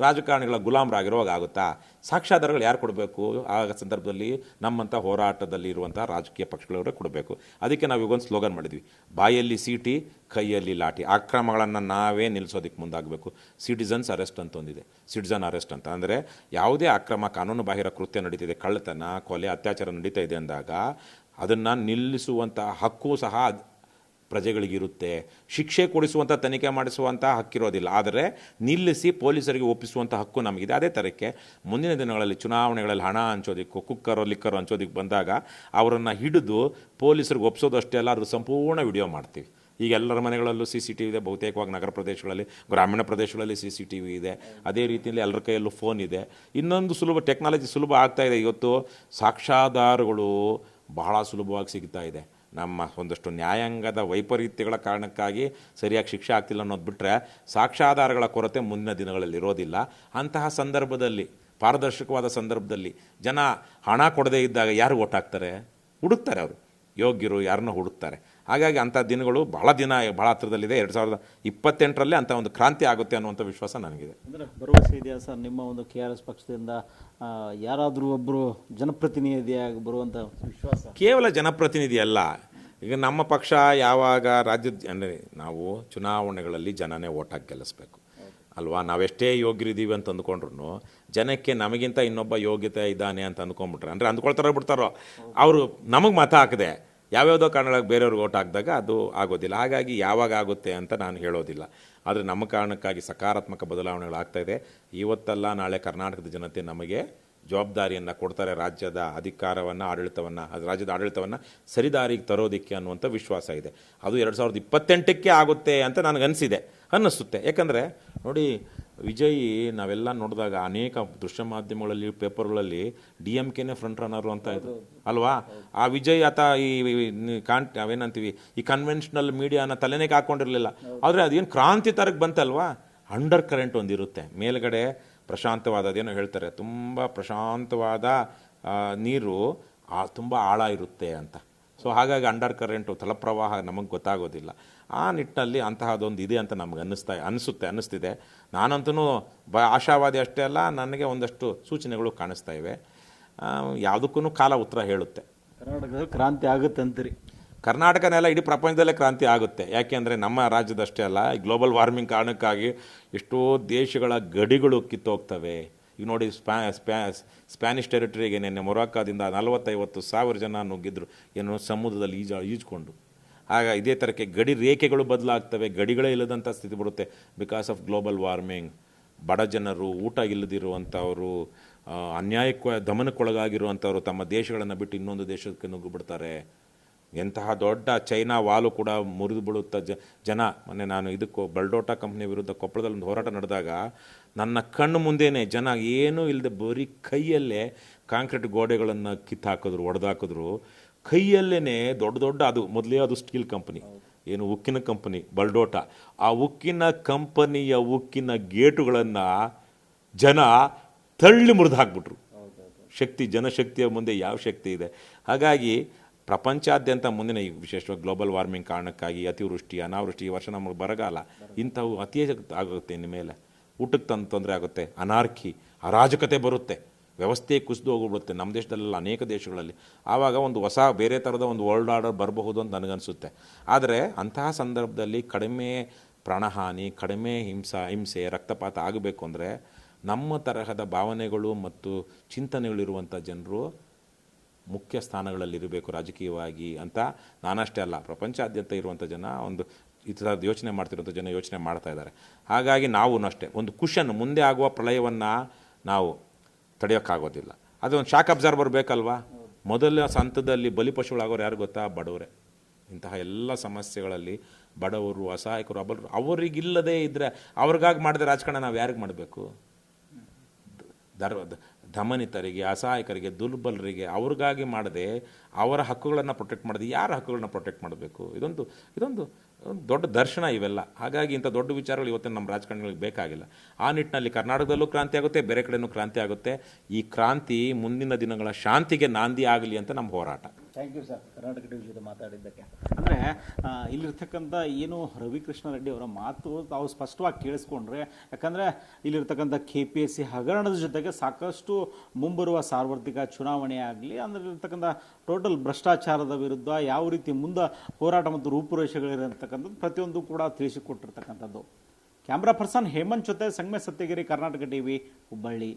ರಾಜಕಾರಣಿಗಳ ಗುಲಾಮರಾಗಿರುವಾಗ ಆಗುತ್ತಾ? ಸಾಕ್ಷ್ಯಾಧಾರಗಳು ಯಾರು ಕೊಡಬೇಕು? ಆ ಸಂದರ್ಭದಲ್ಲಿ ನಮ್ಮಂಥ ಹೋರಾಟದಲ್ಲಿ ಇರುವಂಥ ರಾಜಕೀಯ ಪಕ್ಷಗಳವರೇ ಕೊಡಬೇಕು. ಅದಕ್ಕೆ ನಾವು ಈಗೊಂದು ಸ್ಲೋಗನ್ ಮಾಡಿದ್ವಿ, ಬಾಯಲ್ಲಿ ಸೀಟಿ ಕೈಯಲ್ಲಿ ಲಾಠಿ. ಅಕ್ರಮಗಳನ್ನು ನಾವೇ ನಿಲ್ಲಿಸೋದಕ್ಕೆ ಮುಂದಾಗಬೇಕು. ಸಿಟಿಸನ್ಸ್ ಅರೆಸ್ಟ್ ಅಂತ ಒಂದಿದೆ, ಸಿಟಿಸನ್ ಅರೆಸ್ಟ್ ಅಂತ. ಅಂದರೆ ಯಾವುದೇ ಅಕ್ರಮ ಕಾನೂನು ಬಾಹಿರ ಕೃತ್ಯ ನಡೀತಿದೆ, ಕಳ್ಳತನ, ಕೊಲೆ, ಅತ್ಯಾಚಾರ ನಡೀತಾ ಇದೆ ಅಂದಾಗ ಅದನ್ನು ನಿಲ್ಲಿಸುವಂಥ ಹಕ್ಕು ಸಹ ಪ್ರಜೆಗಳಿಗಿರುತ್ತೆ. ಶಿಕ್ಷೆ ಕೊಡಿಸುವಂಥ, ತನಿಖೆ ಮಾಡಿಸುವಂಥ ಹಕ್ಕಿರೋದಿಲ್ಲ. ಆದರೆ ನಿಲ್ಲಿಸಿ ಪೊಲೀಸರಿಗೆ ಒಪ್ಪಿಸುವಂಥ ಹಕ್ಕು ನಮಗಿದೆ. ಅದೇ ಥರಕ್ಕೆ ಮುಂದಿನ ದಿನಗಳಲ್ಲಿ ಚುನಾವಣೆಗಳಲ್ಲಿ ಹಣ ಹಂಚೋದಕ್ಕೂ ಕುಕ್ಕರೋ ಲಿಕ್ಕರೋ ಹಂಚೋದಕ್ಕೆ ಬಂದಾಗ ಅವರನ್ನು ಹಿಡಿದು ಪೊಲೀಸರಿಗೆ ಒಪ್ಪಿಸೋದು ಅಷ್ಟೇ ಅಲ್ಲ, ಅದ್ರ ಸಂಪೂರ್ಣ ವಿಡಿಯೋ ಮಾಡ್ತೀವಿ. ಈಗ ಎಲ್ಲರ ಮನೆಗಳಲ್ಲೂ CCTV ಇದೆ. ಬಹುತೇಕವಾಗಿ ನಗರ ಪ್ರದೇಶಗಳಲ್ಲಿ, ಗ್ರಾಮೀಣ ಪ್ರದೇಶಗಳಲ್ಲಿ CCTV ಇದೆ. ಅದೇ ರೀತಿಯಲ್ಲಿ ಎಲ್ಲರ ಕೈಯಲ್ಲೂ ಫೋನ್ ಇದೆ. ಇನ್ನೊಂದು ಸುಲಭ ಟೆಕ್ನಾಲಜಿ ಸುಲಭ ಆಗ್ತಾ ಇದೆ. ಇವತ್ತು ಸಾಕ್ಷ್ಯಾಧಾರಗಳು ಬಹಳ ಸುಲಭವಾಗಿ ಸಿಗ್ತಾ ಇದೆ. ನಮ್ಮ ಒಂದಷ್ಟು ನ್ಯಾಯಾಂಗದ ವೈಪರೀತ್ಯಗಳ ಕಾರಣಕ್ಕಾಗಿ ಸರಿಯಾಗಿ ಶಿಕ್ಷೆ ಆಗ್ತಿಲ್ಲ ಅನ್ನೋದು ಬಿಟ್ಟರೆ ಸಾಕ್ಷ್ಯಾಧಾರಗಳ ಕೊರತೆ ಮುಂದಿನ ದಿನಗಳಲ್ಲಿ ಇರೋದಿಲ್ಲ. ಅಂತಹ ಸಂದರ್ಭದಲ್ಲಿ, ಪಾರದರ್ಶಕವಾದ ಸಂದರ್ಭದಲ್ಲಿ ಜನ ಹಣ ಕೊಡದೇ ಇದ್ದಾಗ ಯಾರು ಓಟ್ ಹಾಕ್ತಾರೆ? ಹುಡುಕ್ತಾರೆ, ಅವರು ಯೋಗ್ಯರು ಯಾರನ್ನ ಹುಡುಕ್ತಾರೆ. ಹಾಗಾಗಿ ಅಂಥ ದಿನಗಳು ಭಾಳ ಹತ್ತಿರದಲ್ಲಿದೆ. 2028ರಲ್ಲಿ ಅಂಥ ಒಂದು ಕ್ರಾಂತಿ ಆಗುತ್ತೆ ಅನ್ನುವಂಥ ವಿಶ್ವಾಸ ನನಗಿದೆ. ಅಂದರೆ ಭರವಸೆ ಇದೆಯಾ ಸರ್ ನಿಮ್ಮ ಒಂದು KRS ಪಕ್ಷದಿಂದ ಯಾರಾದರೂ ಒಬ್ಬರು ಜನಪ್ರತಿನಿಧಿಯಾಗಿ ಬರುವಂಥ ವಿಶ್ವಾಸ? ಕೇವಲ ಜನಪ್ರತಿನಿಧಿ ಅಲ್ಲ. ಈಗ ನಮ್ಮ ಪಕ್ಷ ಯಾವಾಗ ರಾಜ್ಯದ ಅಂದರೆ ನಾವು ಚುನಾವಣೆಗಳಲ್ಲಿ ಜನನೇ ಓಟ್ ಹಾಕಿ ಗೆಲ್ಲಿಸ್ಬೇಕು ಅಲ್ವಾ? ನಾವೆಷ್ಟೇ ಯೋಗ್ಯರಿದ್ದೀವಿ ಅಂತ ಅಂದ್ಕೊಂಡ್ರು ಜನಕ್ಕೆ ನಮಗಿಂತ ಇನ್ನೊಬ್ಬ ಯೋಗ್ಯತೆ ಇದ್ದಾನೆ ಅಂತ ಅಂದ್ಕೊಂಡ್ಬಿಟ್ರೆ, ಅಂದರೆ ಅಂದ್ಕೊಳ್ತಾರೋ ಬಿಡ್ತಾರೋ, ಅವರು ನಮಗೆ ಮತ ಹಾಕದೆ ಯಾವ್ಯಾವುದೋ ಕಾರಣಗಳಿಗೆ ಬೇರೆಯವ್ರಿಗೆ ಓಟ್ ಹಾಕಿದಾಗ ಅದು ಆಗೋದಿಲ್ಲ. ಹಾಗಾಗಿ ಯಾವಾಗ ಆಗುತ್ತೆ ಅಂತ ನಾನು ಹೇಳೋದಿಲ್ಲ. ಆದರೆ ನಮ್ಮ ಕಾರಣಕ್ಕಾಗಿ ಸಕಾರಾತ್ಮಕ ಬದಲಾವಣೆಗಳಾಗ್ತಾಯಿದೆ. ಇವತ್ತಲ್ಲ ನಾಳೆ ಕರ್ನಾಟಕದ ಜನತೆ ನಮಗೆ ಜವಾಬ್ದಾರಿಯನ್ನು ಕೊಡ್ತಾರೆ. ರಾಜ್ಯದ ಅಧಿಕಾರವನ್ನು, ರಾಜ್ಯದ ಆಡಳಿತವನ್ನು ಸರಿದಾರಿಗೆ ತರೋದಕ್ಕೆ ಅನ್ನುವಂಥ ವಿಶ್ವಾಸ ಇದೆ. ಅದು 2028ಕ್ಕೆ ಆಗುತ್ತೆ ಅಂತ ಅನ್ನಿಸುತ್ತೆ. ಯಾಕಂದರೆ ನೋಡಿ, ವಿಜಯ್ ನಾವೆಲ್ಲ ನೋಡಿದಾಗ ಅನೇಕ ದೃಶ್ಯ ಮಾಧ್ಯಮಗಳಲ್ಲಿ, ಪೇಪರ್ಗಳಲ್ಲಿ DMKನೇ ಫ್ರಂಟ್ ರನ್ನರು ಅಂತ ಇದು ಅಲ್ವಾ? ಆ ವಿಜಯ್ ಅವೇನಂತೀವಿ, ಈ ಕನ್ವೆನ್ಷನಲ್ ಮೀಡಿಯಾನ ತಲೆನೇ ಹಾಕ್ಕೊಂಡಿರಲಿಲ್ಲ. ಆದರೆ ಅದೇನು ಕ್ರಾಂತಿ ತರಕ್ಕೆ ಬಂತಲ್ವಾ? Under current ಒಂದಿರುತ್ತೆ. ಮೇಲ್ಗಡೆ ಪ್ರಶಾಂತವಾದ, ಅದೇನೋ ಹೇಳ್ತಾರೆ, ತುಂಬ ಪ್ರಶಾಂತವಾದ ನೀರು ತುಂಬ ಆಳ ಇರುತ್ತೆ ಅಂತ. ಸೊ ಹಾಗಾಗಿ ಅಂಡರ್ ಕರೆಂಟು, ತಲಪ್ರವಾಹ ನಮಗೆ ಗೊತ್ತಾಗೋದಿಲ್ಲ. ಆ ನಿಟ್ಟಿನಲ್ಲಿ ಅಂತಹದೊಂದು ಇದೆ ಅಂತ ನಮಗೆ ಅನ್ನಿಸ್ತಿದೆ. ನಾನಂತೂ ಆಶಾವಾದಿ ಅಷ್ಟೇ ಅಲ್ಲ, ನನಗೆ ಒಂದಷ್ಟು ಸೂಚನೆಗಳು ಕಾಣಿಸ್ತಾ ಇವೆ. ಯಾವುದಕ್ಕೂ ಕಾಲ ಉತ್ತರ ಹೇಳುತ್ತೆ. ಕರ್ನಾಟಕದಲ್ಲಿ ಕ್ರಾಂತಿ ಆಗುತ್ತೆ ಅಂತೀರಿ? ಕರ್ನಾಟಕನೆಲ್ಲ ಇಡೀ ಪ್ರಪಂಚದಲ್ಲೇ ಕ್ರಾಂತಿ ಆಗುತ್ತೆ. ಯಾಕೆಂದರೆ ನಮ್ಮ ರಾಜ್ಯದಷ್ಟೇ ಅಲ್ಲ, ಈ ಗ್ಲೋಬಲ್ ವಾರ್ಮಿಂಗ್ ಕಾರಣಕ್ಕಾಗಿ ಎಷ್ಟೋ ದೇಶಗಳ ಗಡಿಗಳು ಕಿತ್ತೋಗ್ತವೆ. ಈಗ ನೋಡಿ, ಸ್ಪ್ಯಾನಿಷ್ ಟೆರಿಟರಿಗೆ ನಿನ್ನೆ ಮೊರಾಕ್ಕೋದಿಂದ 40-50 ಸಾವಿರ ಜನ ನುಗ್ಗಿದ್ರು, ಏನೋ ಸಮುದ್ರದಲ್ಲಿ ಈಜ್ಕೊಂಡು. ಆಗ ಇದೇ ಥರಕ್ಕೆ ಗಡಿ ರೇಖೆಗಳು ಬದಲಾಗ್ತವೆ, ಗಡಿಗಳೇ ಇಲ್ಲದಂಥ ಸ್ಥಿತಿ ಬರುತ್ತೆ ಬಿಕಾಸ್ ಆಫ್ ಗ್ಲೋಬಲ್ ವಾರ್ಮಿಂಗ್. ಬಡ ಜನರು, ಊಟ ಇಲ್ಲದಿರುವಂಥವರು, ಅನ್ಯಾಯಕ್ಕೆ ದಮನಕ್ಕೊಳಗಾಗಿರುವಂಥವರು ತಮ್ಮ ದೇಶಗಳನ್ನು ಬಿಟ್ಟು ಇನ್ನೊಂದು ದೇಶಕ್ಕೆ ನುಗ್ಗಿಬಿಡ್ತಾರೆ. ಎಂತಹ ದೊಡ್ಡ ಚೈನಾ ವಾಲು ಕೂಡ ಮುರಿದು ಬೀಳುತ್ತಾ ಜನ. ಮೊನ್ನೆ ನಾನು ಬಲ್ಡೋಟಾ ಕಂಪ್ನಿ ವಿರುದ್ಧ ಕೊಪ್ಪಳದಲ್ಲಿ ಒಂದು ಹೋರಾಟ ನಡೆದಾಗ ನನ್ನ ಕಣ್ಣು ಮುಂದೆಯೇ ಜನ ಏನೂ ಇಲ್ಲದೆ ಬರೀ ಕೈಯಲ್ಲೇ ಕಾಂಕ್ರೀಟ್ ಗೋಡೆಗಳನ್ನು ಕಿತ್ತಾಕಿದ್ರು, ಒಡೆದಾಕಿದ್ರು. ಕೈಯಲ್ಲೇ ದೊಡ್ಡ ದೊಡ್ಡ ಅದು ಮೊದಲೇ ಅದು ಸ್ಟೀಲ್ ಕಂಪನಿ, ಏನು ಉಕ್ಕಿನ ಕಂಪನಿ ಬಲ್ಡೋಟ, ಆ ಉಕ್ಕಿನ ಕಂಪನಿಯ ಉಕ್ಕಿನ ಗೇಟುಗಳನ್ನು ಜನ ತಳ್ಳಿ ಮುರಿದು ಹಾಕ್ಬಿಟ್ರು. ಶಕ್ತಿ, ಜನಶಕ್ತಿಯ ಮುಂದೆ ಯಾವ ಶಕ್ತಿ ಇದೆ? ಹಾಗಾಗಿ ಪ್ರಪಂಚಾದ್ಯಂತ ಮುಂದಿನ ಈ ವಿಶೇಷವಾಗಿ ಗ್ಲೋಬಲ್ ವಾರ್ಮಿಂಗ್ ಕಾರಣಕ್ಕಾಗಿ ಅತಿವೃಷ್ಟಿ, ಅನಾವೃಷ್ಟಿ, ಈ ವರ್ಷ ನಮಗೆ ಬರಗಾಲ, ಇಂಥವು ಅತಿ ಆಗುತ್ತೆ. ಇನ್ನು ಮೇಲೆ ಊಟಕ್ಕೆ ತೊಂದರೆ ಆಗುತ್ತೆ, ಅನಾರ್ಕಿ, ಅರಾಜಕತೆ ಬರುತ್ತೆ, ವ್ಯವಸ್ಥೆ ಕುಸಿದು ಹೋಗ್ಬಿಡುತ್ತೆ ನಮ್ಮ ದೇಶದಲ್ಲೆಲ್ಲ, ಅನೇಕ ದೇಶಗಳಲ್ಲಿ. ಆವಾಗ ಒಂದು ಹೊಸ ಬೇರೆ ಥರದ ಒಂದು ವರ್ಲ್ಡ್ ಆರ್ಡರ್ ಬರಬಹುದು ಅಂತ ನನಗನ್ಸುತ್ತೆ. ಆದರೆ ಅಂತಹ ಸಂದರ್ಭದಲ್ಲಿ ಕಡಿಮೆ ಪ್ರಾಣಹಾನಿ, ಕಡಿಮೆ ಹಿಂಸೆ, ರಕ್ತಪಾತ ಆಗಬೇಕು ಅಂದರೆ ನಮ್ಮ ತರಹದ ಭಾವನೆಗಳು ಮತ್ತು ಚಿಂತನೆಗಳಿರುವಂಥ ಜನರು ಮುಖ್ಯ ಸ್ಥಾನಗಳಲ್ಲಿರಬೇಕು ರಾಜಕೀಯವಾಗಿ ಅಂತ ನಾನಷ್ಟೇ ಅಲ್ಲ, ಪ್ರಪಂಚಾದ್ಯಂತ ಇರುವಂಥ ಜನ ಒಂದು ಈ ಥರದ ಯೋಚನೆ ಮಾಡ್ತಿರುವಂಥ ಜನ ಯೋಚನೆ ಮಾಡ್ತಾ ಇದ್ದಾರೆ. ಹಾಗಾಗಿ ನಾವು ಅಷ್ಟೇ ಒಂದು ಕುಷನ್, ಮುಂದೆ ಆಗುವ ಪ್ರಳಯವನ್ನು ನಾವು ತಡೆಯೋಕ್ಕಾಗೋದಿಲ್ಲ. ಅದು ಒಂದು ಶಾಕ್ ಅಬ್ಸರ್ವರ್ ಬೇಕಲ್ವಾ? ಮೊದಲ ಹಂತದಲ್ಲಿ ಬಲಿಪಶುಗಳಾಗೋರು ಯಾರು ಗೊತ್ತಾ? ಬಡವರೇ. ಇಂತಹ ಎಲ್ಲ ಸಮಸ್ಯೆಗಳಲ್ಲಿ ಬಡವರು, ಅಸಹಾಯಕರು, ಅಬಲರು, ಅವರಿಗಿಲ್ಲದೇ ಇದ್ದರೆ ಅವ್ರಿಗಾಗಿ ಮಾಡಿದ ರಾಜಕಾರಣ ನಾವು ಯಾರಿಗೆ ಮಾಡಬೇಕು? ದಮನಿತರಿಗೆ, ಅಸಹಾಯಕರಿಗೆ, ದುರ್ಬಲರಿಗೆ ಅವ್ರಿಗಾಗಿ ಮಾಡದೆ ಅವರ ಹಕ್ಕುಗಳನ್ನು ಪ್ರೊಟೆಕ್ಟ್ ಮಾಡದೆ ಯಾರ ಹಕ್ಕುಗಳನ್ನ ಪ್ರೊಟೆಕ್ಟ್ ಮಾಡಬೇಕು? ಇದೊಂದು ದೊಡ್ಡ ದರ್ಶನ ಇವೆಲ್ಲ. ಹಾಗಾಗಿ ಇಂಥ ದೊಡ್ಡ ವಿಚಾರಗಳು ಇವತ್ತಿನ ನಮ್ಮ ರಾಜಕಾರಣಿಗಳಿಗೆ ಬೇಕಾಗಿಲ್ಲ. ಆ ನಿಟ್ಟಿನಲ್ಲಿ ಕರ್ನಾಟಕದಲ್ಲೂ ಕ್ರಾಂತಿ ಆಗುತ್ತೆ, ಬೇರೆ ಕಡೆಯೂ ಕ್ರಾಂತಿ ಆಗುತ್ತೆ. ಈ ಕ್ರಾಂತಿ ಮುಂದಿನ ದಿನಗಳ ಶಾಂತಿಗೆ ನಾಂದಿ ಆಗಲಿ ಅಂತ ನಮ್ಮ ಹೋರಾಟ. Thank you sir, Karnataka TV ಜೊತೆ ಮಾತಾಡಿದ್ದಕ್ಕೆ. ಅಂದರೆ ಇಲ್ಲಿರ್ತಕ್ಕಂಥ ಏನು ರವಿಕೃಷ್ಣ ರೆಡ್ಡಿ ಅವರ ಮಾತು ತಾವು ಸ್ಪಷ್ಟವಾಗಿ ಕೇಳಿಸ್ಕೊಂಡ್ರೆ, ಯಾಕಂದರೆ ಇಲ್ಲಿರ್ತಕ್ಕಂಥ KPSC ಹಗರಣದ ಜೊತೆಗೆ ಸಾಕಷ್ಟು ಮುಂಬರುವ ಸಾರ್ವತ್ರಿಕ ಚುನಾವಣೆ ಆಗಲಿ, ಅಂದರೆ ಇರ್ತಕ್ಕಂಥ ಟೋಟಲ್ ಭ್ರಷ್ಟಾಚಾರದ ವಿರುದ್ಧ ಯಾವ ರೀತಿ ಮುಂದೆ ಹೋರಾಟ ಮತ್ತು ರೂಪುರೇಷೆಗಳಿರತಕ್ಕಂಥದ್ದು ಪ್ರತಿಯೊಂದು ಕೂಡ ತಿಳಿಸಿಕೊಟ್ಟಿರ್ತಕ್ಕಂಥದ್ದು. ಕ್ಯಾಮ್ರಾ ಪರ್ಸನ್ ಹೇಮಂತ್ ಜೊತೆ ಸಂಗಮೇಶ್ ಸತ್ಯಗಿರಿ, ಕರ್ನಾಟಕ ಟಿವಿ, ಹುಬ್ಬಳ್ಳಿ.